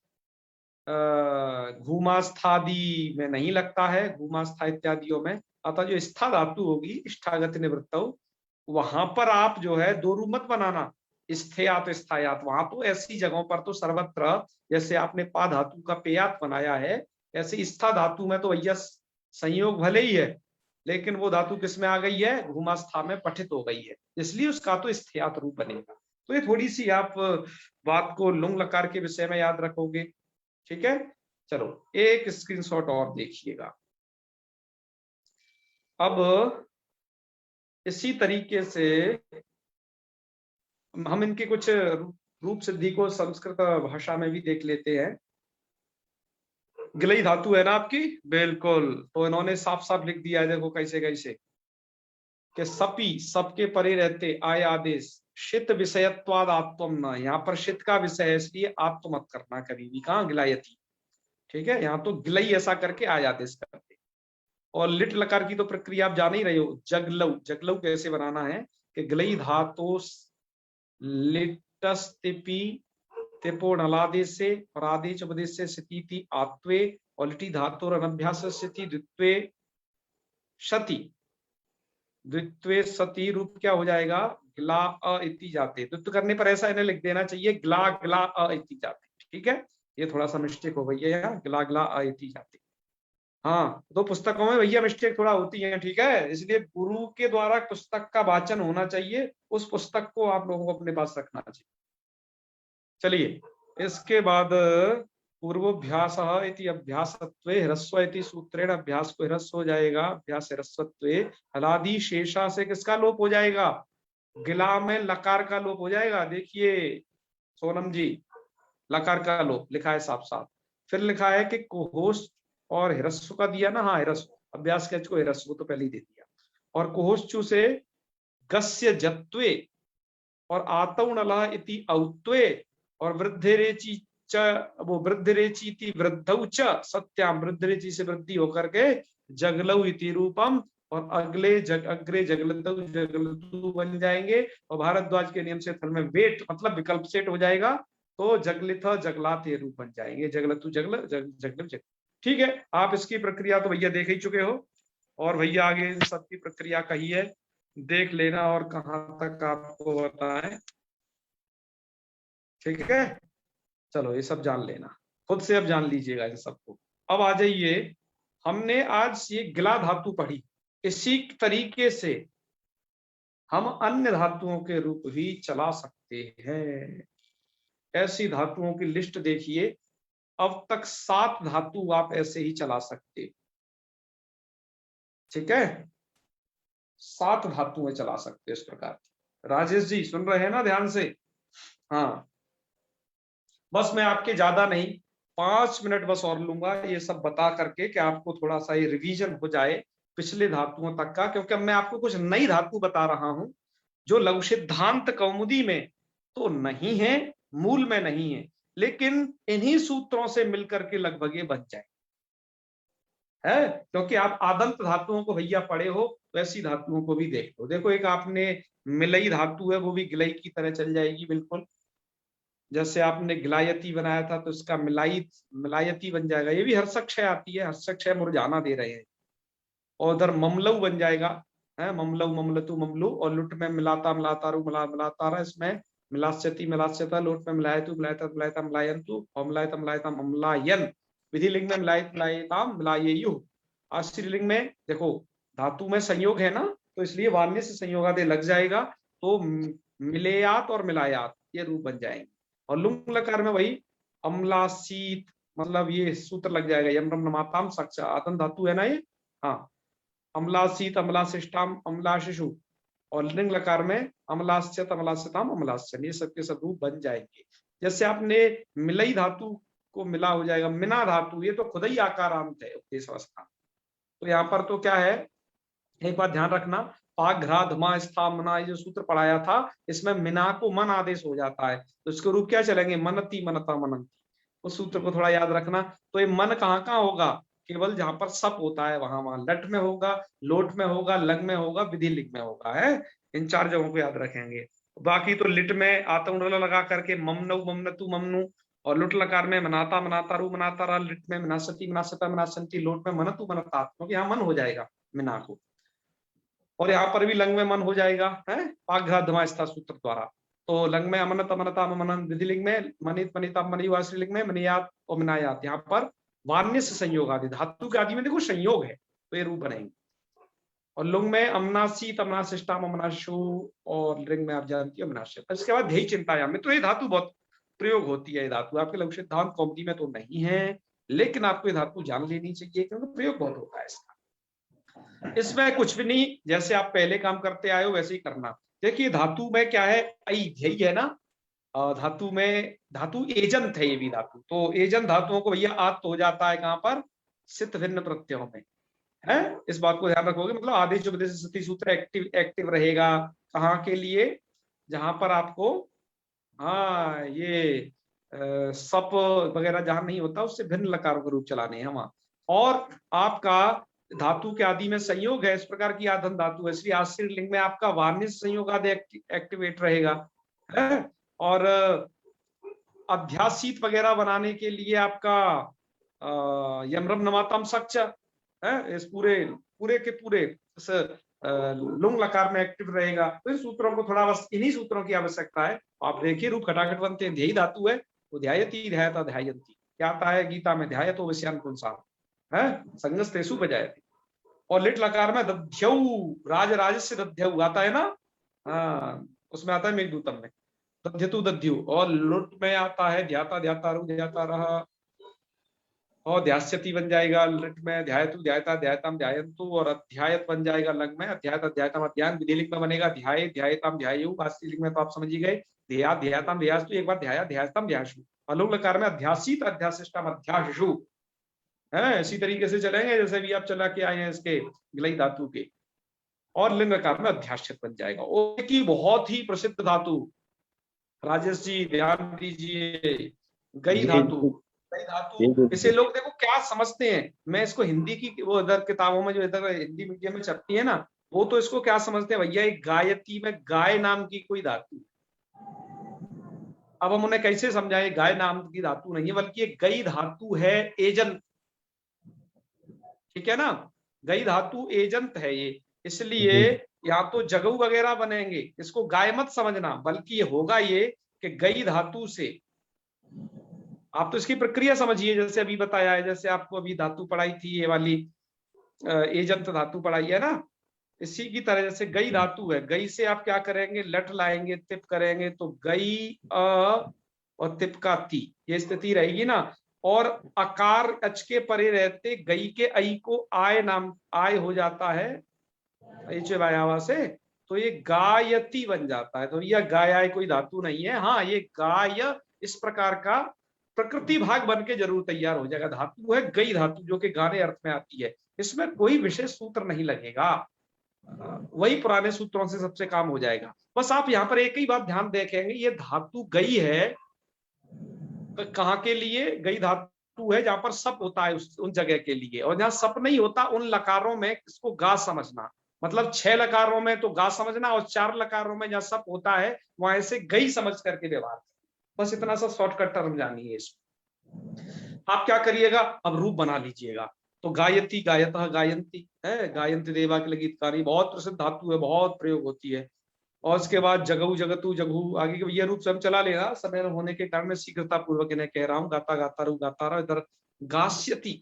घूमास्थादि में नहीं लगता है, घूमास्था इत्यादियों में। अतः जो स्था धातु होगी इष्ठागत निवृत्त, वहां पर आप जो है दो रूप मत बनाना, स्थेयात स्थायात। वहां तो ऐसी जगहों पर तो सर्वत्र, जैसे आपने पा धातु का पेयात बनाया है, ऐसे स्था धातु में तो भैया संयोग भले ही है, लेकिन वो धातु किस में आ गई है, घूमास्था में पठित हो गई है, इसलिए उसका तो स्थेयात रूप बनेगा। तो ये थोड़ी सी आप बात को लुंग लकार के विषय में याद रखोगे। ठीक है, चलो एक स्क्रीनशॉट और देखिएगा। अब इसी तरीके से हम इनके कुछ रूप सिद्धि को संस्कृत भाषा में भी देख लेते हैं। गिलई धातु है ना आपकी, बिल्कुल, तो इन्होंने साफ साफ लिख दिया है, देखो कैसे कैसे, कि सपी सबके परे रहते आय आदेश, शित विषयत्वाद आत्म न, यहाँ पर शित का विषय है इसलिए आत्म मत करना कभी भी, कहाँ गिलायती। ठीक है, यहाँ तो गिलई ऐसा करके आय आदेश करते। और लिट लकार की तो प्रक्रिया आप जान ही रहे हो, जगलऊ, जगलऊ कैसे बनाना है कि गिलई धातु लिटस्तिपि तिपो नलादेश से और आदेश उपदेश से स्थिति आत्वे, और लिटी धातु और अनभ्यास स्थिति द्वित्वे शति, द्वित्वे सती रूप क्या हो जाएगा, गिला अ इति जाते। द्वित्व करने पर ऐसा इन्हें लिख देना चाहिए, गिला गिला अ इति जाते। ठीक है, ये थोड़ा सा मिस्टेक हो गई है यहाँ, गिला गिला अ इति जाते। हाँ, तो पुस्तकों में भैया मिस्टेक थोड़ा होती है, ठीक है, इसलिए गुरु के द्वारा पुस्तक का वाचन होना चाहिए, उस पुस्तक को आप लोगों को अपने पास रखना चाहिए। चलिए, इसके बाद पूर्वोभ्यास इति अभ्यासत्वे ह्रस्व इति सूत्रेण, अभ्यास को ह्रस्व हो जाएगा, अभ्यास ह्रस्वत्वे, हलादि शेषा से किसका लोप हो जाएगा, गिला में लकार का लोप हो जाएगा। देखिए सोनम जी, लकार का लोप लिखा है साफ साफ। फिर लिखा है कि कोहोष्ठ और हिरस्व का दिया ना, हाँ हिरस्व, अभ्यास के को हिरस्व तो पहले ही दे दिया। और कोहोष्ठु से गस्य जत्वे और आतौणला इति औत्वे, और वृद्धिरेचि च, वो वृद्धिरेचि इति वृद्धौ च सत्याम, वृद्धिरेचि से वृद्धि होकर के जगलौ इति रूपम, और अग्रे जगलतौ जगलतु बन जाएंगे। और भारद्वाज के नियम से थल में वेट मतलब विकल्प सेट हो जाएगा, तो जगलिथ जगलात ये रूप बन जाएंगे, जगलतु जगल जगल जग। ठीक है, आप इसकी प्रक्रिया तो भैया देख ही चुके हो, और भैया आगे इन सबकी प्रक्रिया कही है, देख लेना और कहां तक आपको बताएं। ठीक है, चलो ये सब जान लेना, खुद से अब जान लीजिएगा इन सबको। अब आ जाइए, हमने आज ये गिला धातु पढ़ी, इसी तरीके से हम अन्य धातुओं के रूप भी चला सकते हैं। ऐसी धातुओं की लिस्ट देखिए, अब तक 7 धातु आप ऐसे ही चला सकते। ठीक है, 7 धातुएं चला सकते इस प्रकार की। राजेश जी सुन रहे हैं ना ध्यान से, हाँ, बस मैं आपके ज्यादा नहीं 5 मिनट बस और लूंगा ये सब बता करके कि आपको थोड़ा सा ये रिवीजन हो जाए पिछले धातुओं तक का, क्योंकि अब मैं आपको कुछ नई धातु बता रहा हूं जो लघु सिद्धांत कौमुदी में तो नहीं है, मूल में नहीं है, लेकिन इन्हीं सूत्रों से मिलकर के लगभग ये बन जाए है, क्योंकि आप आदंत धातुओं को भैया पढ़े हो, तो ऐसी धातुओं को भी देख लो। देखो एक आपने मिलई धातु है, वो भी गिलई की तरह चल जाएगी बिल्कुल, जैसे आपने गिलायती बनाया था तो इसका मिलायती बन जाएगा। ये भी हर्षक्षय आती है, हर्षक्षय मुरझाना दे रहे हैं। और उधर ममलऊ बन जाएगा, है ममलऊ ममलतु ममलू, और लुट में मिलाता मिलातारू मिलातारा, इसमें मिलास्यति मिलास्यता, लोट में मिलायतु मिलायता मिलायता मिलायंतु, और मिलायता मिलायता ममलायन, विधि लिंग में मिलायत मिलायताम मिलायेयु। और स्त्रीलिंग में देखो धातु में संयोग है ना, तो इसलिए वान्य से संयोगादे लग जाएगा, तो मिलेयात और मिलायात ये रूप बन जाएंगे। और लुंग लकार में वही अम्लासीत, मतलब ये सूत्र लग जाएगा, यम रम नमाताम सक्ष, आतन धातु है ना ये, हाँ, अम्लासीत अम्लाशिष्टाम अम्लाशिशु, और लिंग लकार में अम्लास्यत अम्लास्यताम अम्लास्यन, ये सबके सब रूप बन जाएंगे। जैसे आपने मिलई धातु को मिला हो जाएगा, मिना धातु ये तो खुद ही आकारांत है उपदेश अवस्था, तो यहाँ पर तो क्या है, एक बात ध्यान रखना, पाघ्रा धमा स्था मना, ये जो सूत्र पढ़ाया था इसमें मिना को मन आदेश हो जाता है, तो इसके रूप क्या चलेंगे, मनती मनता मनंती, उस सूत्र को थोड़ा याद रखना। तो ये मन कहाँ कहाँ होगा, केवल जहां पर सप होता है वहां वहां लट में होगा, लोट में होगा, लंग में होगा, विधि लिंग में होगा, है। इन 4 जगहों को याद रखेंगे। बाकी तो लिट में आता लगा करके ममनऊ ममनतु ममनु, और लुट लकार में मनाता मनाता रू मनाता रा, लिट में मनासती मनासता मनासंती, लोट में मनतु मनता, क्योंकि यहाँ मन हो जाएगा मिना को, और यहाँ पर भी लंग में मन हो जाएगा, है, पाघ्राधमास्था सूत्र द्वारा। तो लंग में अमनत अमनता मनन, विधि लिंग में मनित मनिता मनिवा, श्रीलिंग में मनियात और मनायात। यहाँ पर वान्य से संयोग आदि, धातु के आदि में देखो संयोग है तो ये रूप बनेंगे। और लुंग में अमनासी तमनाशिष्टाम अमनाशु, और लिंग में आप जानती हो अमनाश्य। इसके बाद ध्येय चिंतायाम में तो ये धातु बहुत प्रयोग होती है। ये धातु आपके लघु सिद्धांत कौमुदी में तो नहीं है, लेकिन आपको ये धातु जान लेनी चाहिए क्योंकि प्रयोग बहुत होता है इसका। इसमें कुछ भी नहीं, जैसे आप पहले काम करते आए हो वैसे ही करना। देखिए धातु में क्या है, आई ध्येय है ना, धातु में धातु एजंत है, ये भी धातु। तो एजंत धातुओं को भैया आत हो जाता है कहां पर, सित भिन्न प्रत्ययों में, है। इस बात को ध्यान रखोगे, मतलब आदेश उपदेश स्थिति सूत्र एक्टिव रहेगा कहाँ के लिए, जहां पर आपको हाँ ये सप वगैरह जहां नहीं होता उससे भिन्न लकारों के रूप चलाने हैं वहां। और आपका धातु के आदि में संयोग है, इस प्रकार की आधन धातु है, इसलिए आश्रित लिंग में आपका वार्निश संयोग आदि एक्टिवेट रहेगा, है। और अध्यासित वगैरह बनाने के लिए आपका यमरम नमातम सक्ष है, इस पूरे के पूरे इस लुंग लकार में एक्टिव रहेगा। तो इन सूत्रों को थोड़ा बस इन्हीं सूत्रों की आवश्यकता है। आप देखिए रूप खटाखट बनते हैं, ध्येय धातु है तो ध्यायती ध्यायता ध्यायंती, क्या आता है गीता में, ध्यायतो विषयानुसार है, संगस्तेषु बजायते। और लिट लकार में दध्यऊ, राज राजस्य दध्यऊ आता है ना, हाँ उसमें आता है मेघदूतम में दध्यतु दध्यु। और लुट में आता है ध्याता ध्याता रु ध्याता रहा, और ध्यास्यति बन जाएगा लिट में, ध्यायतु ध्यायता ध्यायतम ध्यायन्तु, और अध्यायत बन जाएगा लंग में, अध्यायत अध्यायतम अध्यायन। विधिलिंग में बनेगा ध्याय ध्यायतम ध्यायु, वास्तविक में तो आप समझ ही गए, ध्याया ध्यायतम ध्यायस्तु, एक बार ध्याया ध्यायतम ध्यायशु। और लुंग लकार में अध्यासित अध्यासिष्टम अध्याशु, है। इसी तरीके से चलेंगे जैसे भी आप चला के आए हैं इसके गिलई धातु के। और लिंग लकार में अध्याश्चित बन जाएगा। और की बहुत ही प्रसिद्ध धातु, राजेश जी ध्यान दीजिए, गई धातु। गई धातु इसे लोग देखो क्या समझते हैं, मैं इसको हिंदी की वो इधर किताबों में जो इधर हिंदी मीडियम में छपती है ना, वो तो इसको क्या समझते हैं भैया, एक गायती में गाय नाम की कोई धातु। अब हम उन्हें कैसे समझाएं, गाय नाम की धातु नहीं है बल्कि एक गई धातु है, एजंत, ठीक है ना, गई धातु एजंत है ये। इसलिए यहाँ तो जगऊ वगैरह बनेंगे, इसको गाय मत समझना, बल्कि ये होगा ये कि गई धातु से आप तो इसकी प्रक्रिया समझिए, जैसे अभी बताया है, जैसे आपको अभी धातु पढ़ाई थी ये वाली एजंत धातु पढ़ाई है ना, इसी की तरह जैसे गई धातु है, गई से आप क्या करेंगे, लट लाएंगे, तिप करेंगे, तो गई अ और तिप का ती, ये स्थिति रहेगी ना। और अकार अच के परे रहते गई के आई को आय नाम, आय हो जाता है वायावा से, तो ये गायती बन जाता है। तो यह गाय कोई धातु नहीं है, हाँ ये गाय इस प्रकार का प्रकृति भाग बन के जरूर तैयार हो जाएगा। धातु है गई धातु जो कि गाने अर्थ में आती है, इसमें कोई विशेष सूत्र नहीं लगेगा, वही पुराने सूत्रों से सबसे काम हो जाएगा। बस आप यहाँ पर एक ही बात ध्यान देखेंगे, ये धातु गई है तो कहाँ के लिए, गई धातु है जहां पर सप होता है उन जगह के लिए, और जहां सप नहीं होता उन लकारों में इसको गा समझना, मतलब 6 लकारों में तो गा समझना, और 4 लकारों में जहां सप होता है वहां ऐसे गई समझ करके व्यवहार। बस इतना सा शॉर्टकट टर्म जानिए इसको। आप क्या करिएगा, अब रूप बना लीजिएगा। तो गायती गायतः गायंती है, गायंती देवा के लिए गीतकारी, बहुत प्रसिद्ध धातु है, बहुत प्रयोग होती है। और उसके बाद जगऊ जगतु जगू, आगे के ये रूप से हम चला लेना, समय होने के कारण मैं शीघ्रता पूर्वक इन्हें कह रहा हूँ, गाता गाता रू गाता रहा। इधर गास्यति,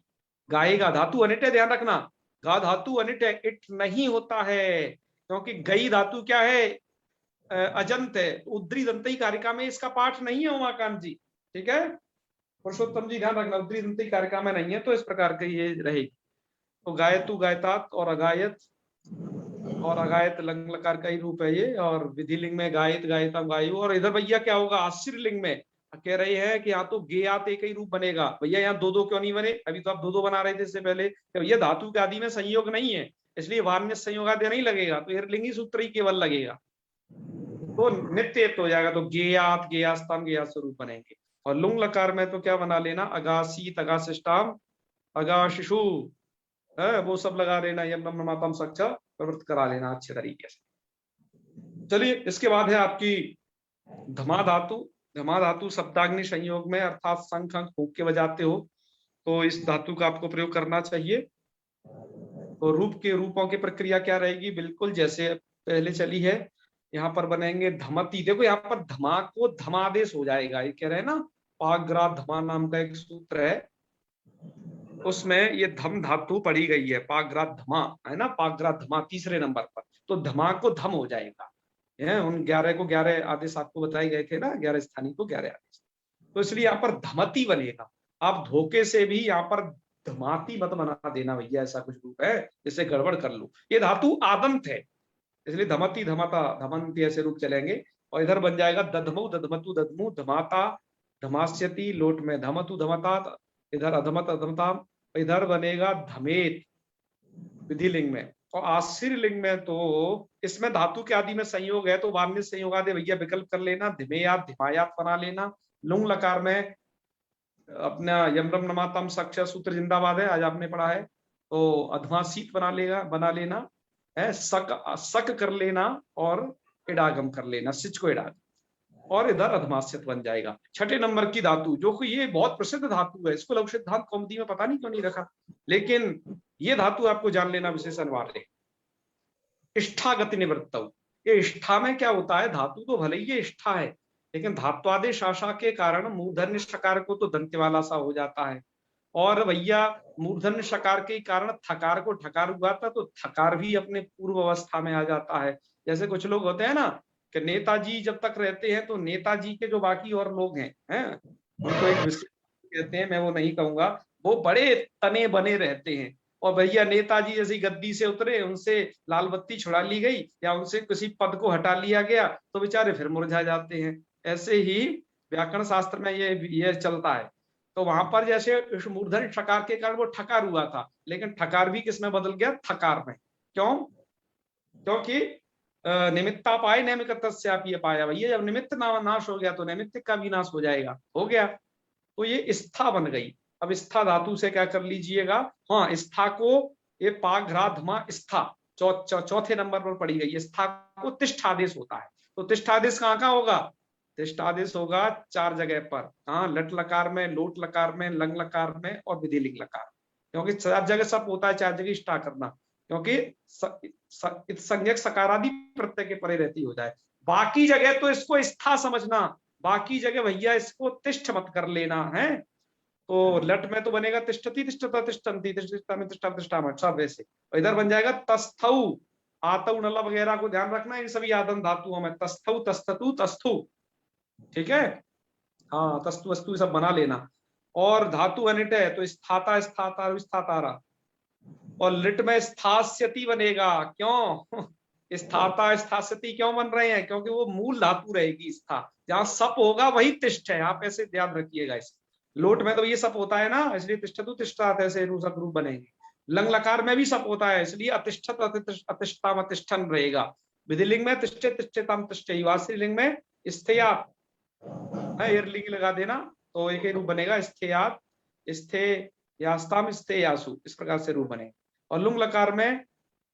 गाएगा, धातु अनिट है, ध्यान रखना, गा धातु अनिट है, इट नहीं होता है, क्योंकि गई धातु क्या है, अजंत है, उद्री दंतई कारिका में इसका पाठ नहीं है उमाकांत जी, ठीक है, पुरुषोत्तम जी ध्यान रखना, उद्री दंतई कारिका में नहीं है, तो इस प्रकार की ये रहेगी। तो गायतु गायतात और अगायत, और अगायत लंग लकार का ही रूप है ये, और विधि लिंग में गायत गायतम गायु। और इधर भैया क्या होगा, आश्चर्य लिंग में कह रहे हैं कि यहाँ तो गेयात एक ही रूप बनेगा। भैया यहाँ 2-2 क्यों नहीं बने, अभी तो आप 2-2 बना रहे थे इससे पहले, तो भैया धातु के आदि में संयोग नहीं है, इसलिए वार्ण्य संयोग आदि नहीं लगेगा, तो लिंगी सूत्र ही केवल लगेगा, तो नित्य हो जाएगा। तो गेयात गेयास्तम गेया स्वरूप बनेंगे। और लुंग लकार में तो क्या बना लेना, अगासीत अगासिष्टाम अगा शिशु है वो सब लगा लेना, यम नम नमातम सक्ष प्रवृत्त करा लेना अच्छे तरीके से। चलिए इसके बाद है आपकी धमा धातु। धमा धातु शब्दाग्नि संयोग में, अर्थात शंख अंक फूंक के बजाते हो तो इस धातु का आपको प्रयोग करना चाहिए। तो रूपों की प्रक्रिया क्या रहेगी, बिल्कुल जैसे पहले चली है। यहाँ पर बनेंगे धमती, देखो यहाँ पर धमा को धमादेश हो जाएगा, ये कह रहे हैं ना, पाग्रा धमा नाम का एक सूत्र है, उसमें ये धम धातु पड़ी गई है, पाग्रा धमा है ना, पाग्रा धमा तीसरे नंबर पर, तो धमा को धम हो जाएगा। उन 11 को 11 आदेश आपको बताए गए थे ना, 11 स्थानीय को 11 आदेश, तो इसलिए यहाँ पर धमती बनेगा। आप धोखे से भी यहाँ पर धमाती मत बना देना भैया, ऐसा कुछ रूप है जिससे गड़बड़ कर लो। ये धातु आदंत है, इसलिए धमती धमाता धमंती ऐसे रूप चलेंगे। और इधर बन जाएगा दधमु दधमतु दधमु धमाता धमास्यति, लोट में धमतु धमता, इधर अधमत अधमता, इधर बनेगा धमेत विधिलिंग में। और आशीर लिंग में तो इसमें धातु के आदि में संयोग है तो वार्निश संयोग आदि भैया विकल्प कर लेना, धिमेयात धिमायात बना लेना। लुंग लकार में अपना यमरम नमातम सक्ष सूत्र जिंदाबाद है, आज आपने पढ़ा है, तो अधमासीत बना लेना है, सक कर लेना और इडागम कर लेना, सिच को इडागम, और इधर अधमास्यत बन जाएगा। छठे नंबर की धातु, जो कि ये बहुत प्रसिद्ध धातु है, इसको लघु सिद्धांत कौमुदी में पता नहीं क्यों नहीं रखा, लेकिन ये धातु आपको जान लेना विशेष अनिवार्य है। इष्ठा गति निवृत्त, ये इष्ठा में क्या होता है, धातु तो भले ही ये इष्ठा है, लेकिन धात्वादेश आशा के कारण मूर्धन्य शकार को तो दंत्य वाला सा हो जाता है, और भैया मूर्धन्य शकार के कारण थकार को ठकार हुआ था, तो थकार भी अपने पूर्व अवस्था में आ जाता है। जैसे कुछ लोग होते हैं ना कि नेताजी जब तक रहते हैं तो नेताजी के जो बाकी और लोग हैं उनको एक विशेष कहते हैं, मैं वो नहीं कहूंगा, वो बड़े तने बने रहते हैं, और भैया नेताजी जैसी गद्दी से उतरे, उनसे लाल बत्ती छुड़ा ली गई या उनसे किसी पद को हटा लिया गया तो बेचारे फिर मुरझा जाते हैं। ऐसे ही व्याकरण शास्त्र में ये चलता है। तो वहां पर जैसे मूर्धन्य ठकार के कारण वो ठकार हुआ था, लेकिन ठकार भी किसमें बदल गया, थकार में। क्यों? क्योंकि निमित्ता पाए नैमिकत्स्यापि पाया, भैया जब निमित्त नाश हो गया तो नैमित्तिक का भी नाश हो जाएगा, हो गया, तो ये स्था बन गई। अब स्था धातु से क्या कर लीजिएगा, हाँ स्था को ये पाघ्राधमा स्था चौथे नंबर पर पड़ी गई, स्था को तिष्ठादेश होता है, तो तिष्ठादेश कहाँ होगा, तिष्ठादेश होगा 4 जगह पर, हाँ लट लकार में, लोट लकार में, लंग लकार में और विधिलिंग लकार, क्योंकि 4 जगह सब होता है, 4 जगह स्टा करना, क्योंकि संज्ञक सकारादि प्रत्यय के परे रहती हो जाए। बाकी जगह तो इसको स्था समझना, बाकी जगह भैया इसको तिष्ठ मत कर लेना है। तो लट में तो बनेगा तिष्ठति तिष्ठता तिष्ठन्ति, तिष्ठता में तिष्ठा तिष्ठा में, सब वैसे। इधर बन जाएगा तस्थौ, आतौ नला वगैरह को ध्यान रखना, इन सभी आदम धातुओं में तस्थौ तस्थतु तस्थु, ठीक है, हाँ तस्तु वस्तु सब बना लेना। और धातु अनिट है तो स्थाता स्थाता स्थातारा, और लिट में स्थास्यति बनेगा, क्यों स्थाता स्थास्यति क्यों बन रहे हैं, क्योंकि वो मूल धातु रहेगी स्था, जहां सप होगा वही तिष्ठ है, आप ऐसे ध्यान रखिएगा। इसे लोट में तो ये सप होता है ना, इसलिए तिष्ठतु तिष्ठात ऐसे सब रूप बनेंगे। लंग लकार में भी सप होता है, इसलिए अतिष्ठत अतिष्ठाम अतिष्ठन रहेगा। विधिलिंग में तिष्ठे तिष्ठेताम तिष्ठे, वास्त्रीलिंग में स्थेया लिंग लगा देना तो एक ही रूप बनेगा, स्थेयात स्थे यास्ताम स्थे यासु, इस प्रकार से रूप बनेगा। और लुंग लकार में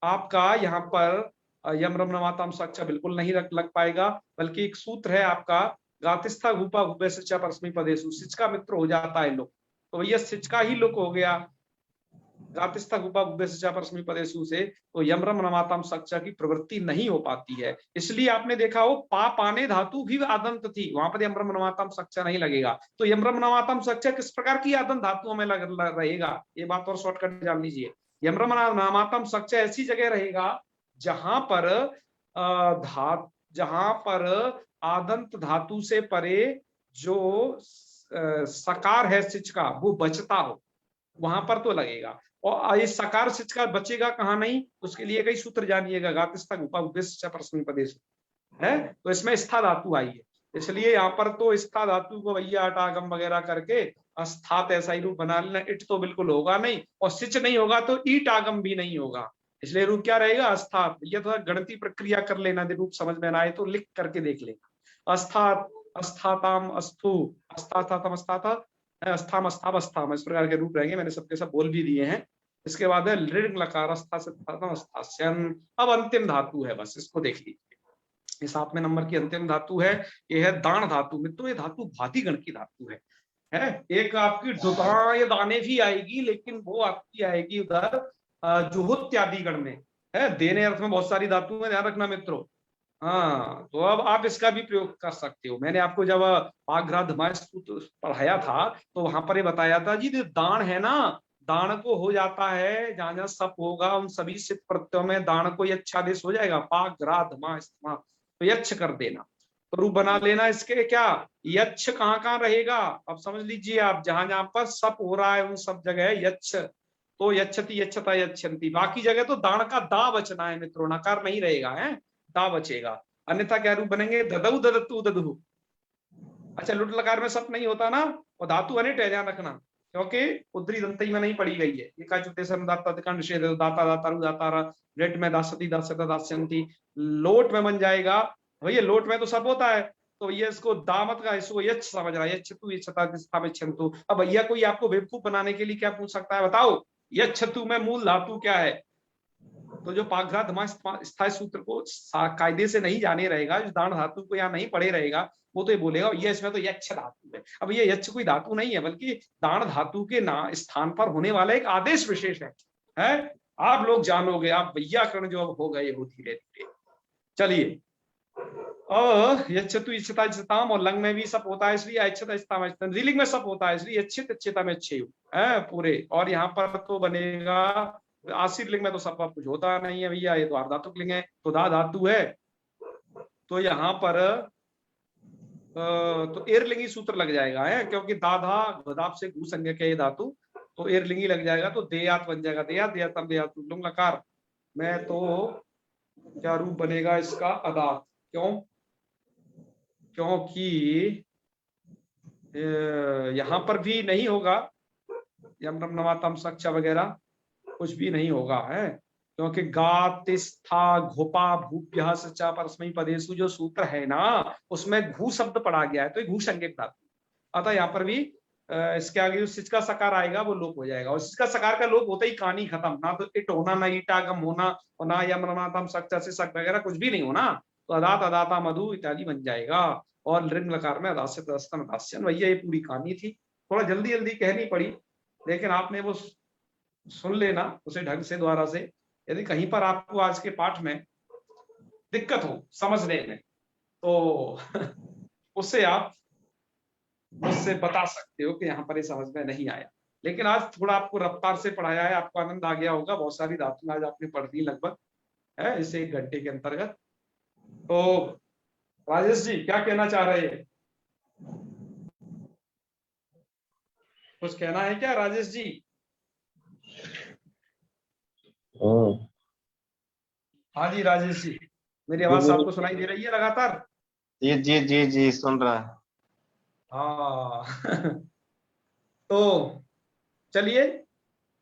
आपका यहाँ पर यम रम नमाताम सक्ष बिल्कुल नहीं लग पाएगा, बल्कि एक सूत्र है आपका गातिस्था घूपा घूपे सिचा परस्मी पदेशु, सिच का मित्र हो जाता है लोग, तो भैया सिच का ही लोग हो गया गातिस्था घूपा घूपे सिचा परस्मी पदेशु से, तो यम रम नमाताम सक्ष की प्रवृत्ति नहीं हो पाती है। इसलिए आपने देखा हो पा पाने धातु भी आदंत थी, वहां पर यम रम नमाताम सक्ष नहीं लगेगा। तो यम रम नमाताम सक्ष किस प्रकार की आदंत धातुओं में रहेगा, ये बात और शॉर्टकट जान लीजिए। यम रम नमाताम सक्ष ऐसी जगह रहेगा जहां पर आदंत धातु से परे जो सकार है सिच का वो बचता हो, वहां पर तो लगेगा। और ये सकार सिच का बचेगा कहाँ नहीं, उसके लिए कई सूत्र जानिएगा, गातिस्था घूपा घूपे परस्मी पदेशु है, तो इसमें स्था धातु आई है, इसलिए यहाँ पर तो स्था धातु को भैया अटागम वगैरह करके अस्थात ऐसा ही रूप बना लेना। इट तो बिल्कुल होगा नहीं, और सिच नहीं होगा तो ईट आगम भी नहीं होगा, इसलिए रूप क्या रहेगा, अस्थात। ये थोड़ा गणती प्रक्रिया कर लेना, रूप समझ में ना आए तो लिख करके देख लेना। अस्थात अस्थाताम अस्थु, अस्थाताम अस्थाता अस्थाम अस्थाम अस्थाम, इस प्रकार के रूप रहेंगे, मैंने सबके सब बोल भी दिए हैं। इसके बाद है लृंग लकार अस्थास्यन। अब अंतिम धातु है, बस इसको देख लीजिए, ये 7वें नंबर की अंतिम धातु है, ये है दान धातु। मित्रों ये धातु भाती गण की धातु है। एक आपकी डुदाय दाने भी आएगी, लेकिन वो आपकी आएगी उधर जुहुत्यादि गण में है। देने अर्थ में बहुत सारी धातु में, ध्यान रखना मित्रों। हाँ, तो अब आप इसका भी प्रयोग कर सकते हो। मैंने आपको जब पाग्राधमाय सूत्र पढ़ाया था तो वहां पर ये बताया था जी, दान है ना, दान को हो जाता है जहां जहां सप होगा उन सभी सिद्ध प्रत्ययों में दान को यच्छादेश हो जाएगा, पाग्राधमा स्थमा, तो यच्छ कर देना, तो रूप बना लेना। इसके क्या यच्छ कहाँ कहाँ रहेगा, अब समझ लीजिए आप, जहां जहां पर सप हो रहा है उन सब जगह यच्छ, तो यच्छति यच्छता यच्छन्ति। बाकी जगह तो दान का दा बचना है मित्रों, नकार नहीं रहेगा, है दा बचेगा। अन्यथा क्या रूप बनेंगे, ददऊ ददतु ददहु। अच्छा, लुट लकार में सप नहीं होता ना, और धातु अनिट है, ध्यान रखना, क्योंकि उद्री दंतई में नहीं पड़ी गई है। ये का दाता दातारु दातारा, लेट में दासती दासता दास्यंती, लोट में बन जाएगा भैया, लोट में तो सब होता है, तो ये इसको दामत का इसको यच्छ समझ रहा है, यच्छतु यच्छता में छंतु। अब भैया कोई आपको बेवकूफ बनाने के लिए क्या पूछ सकता है, बताओ यच्छतु में मूल धातु क्या है। तो जो पाग्राधमा स्थायी सूत्र को कायदे से नहीं जाने रहेगा, जो दान धातु को यहाँ नहीं पढ़े रहेगा, वो तो ये बोलेगा ये इसमें तो यच्छ धातु है। अब ये यच्छ कोई धातु नहीं है, बल्कि दान धातु के स्थान पर होने वाला एक आदेश विशेष है। आप लोग जानोगे, आप व्याकरण जो अब हो गए हो धीरे धीरे। चलिए, यच्छतु इच्छता इच्छताम, और लंग में भी सब होता है इसलिए अच्छता इच्छता, स्त्रीलिंग में सब होता है इसलिए अच्छित अच्छता में अच्छे है पूरे। और यहाँ पर तो बनेगा आशीर लिंग में तो सब कुछ होता नहीं है भैया, ये तो आर्धातुक लिंग है, तो दा धातु है, तो यहाँ पर तो एरलिंगी सूत्र लग जाएगा, है क्योंकि दाधा गदाप से घू संज्ञक है ये धातु, तो एरलिंगी लग जाएगा, तो देयात बन जाएगा, देयात देयातम देयात लुंग लकार में तो क्या रूप बनेगा इसका, अदात। क्यों, क्योंकि यहां पर भी नहीं होगा यम रम नमातम सक्षा वगैरह, कुछ भी नहीं होगा, है क्योंकि गातिस्था घोपा भूप्य सच्चा परस्मई पदेशु जो सूत्र है ना, उसमें घू शब्द पढ़ा गया है, तो घू संज्ञक धातु, अतः यहाँ पर भी इसके आगे जो सिच का सकार आएगा वो लोप हो जाएगा, और सिच का सकार का लोप होता ही कहानी खत्म, ना तो इट होना, ना ईटागम होना, और ना यम रमातम सच्चा से सक वगैरह कुछ भी नहीं होना, तो अदात अदाता मधु इत्यादि बन जाएगा। और लृंग लकार में अदास्य तदस्तन अदास्यन, भैया ये पूरी कहानी थी, थोड़ा जल्दी जल्दी कहनी पड़ी, लेकिन आपने वो सुन लेना उसे ढंग से द्वारा से। यदि कहीं पर आपको आज के पाठ में दिक्कत हो समझने में, तो उससे आप मुझसे बता सकते हो कि यहाँ पर ये समझ में नहीं आया, लेकिन आज थोड़ा आपको रफ्तार से पढ़ाया है, आपको आनंद आ गया होगा, बहुत सारी धातु आज आपने पढ़ दी लगभग, है इसे 1 घंटे के अंतर्गत। तो राजेश जी क्या कहना चाह रहे हैं, कुछ कहना है क्या राजेश जी? हाँ जी राजेश जी, मेरी आवाज आपको सुनाई दे रही है लगातार? जी जी जी जी सुन रहा है। हाँ तो चलिए,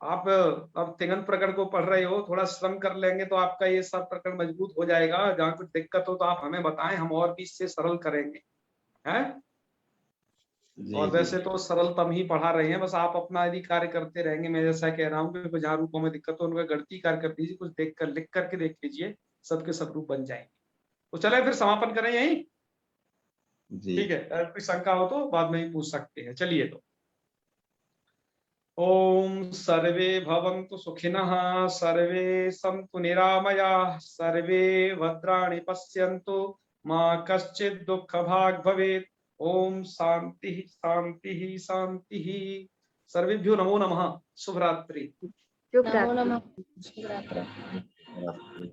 आप अब तिंगन प्रकरण को पढ़ रहे हो, थोड़ा श्रम कर लेंगे तो आपका ये सब प्रकरण मजबूत हो जाएगा। जहाँ कुछ दिक्कत हो तो आप हमें बताएं, हम और भी इससे सरल करेंगे, हैं? और वैसे तो सरलतम ही पढ़ा रहे हैं, बस आप अपना यदि कार्य करते रहेंगे, मैं जैसा कह रहा हूँ कि जहाँ रूपों में दिक्कत हो उनका गणती कार्य कर दीजिए, कुछ देख कर लिख करके देख लीजिए, सबके सब रूप बन जाएंगे। तो चले फिर समापन करें यही, ठीक है? कोई शंका हो तो बाद में ही पूछ सकते हैं। चलिए, तो ओम सर्वे भवन्तु सुखिनः, सर्वे सन्तु निरामयाः, सर्वे भद्राणि पश्यन्तु, मा कश्चित् दुःखभाग् भवेत्। ओम शांति शांति शांति। सर्वेभ्यो नमो नमः। शुभरात्रि। नमो नमः। शुभरात्रि।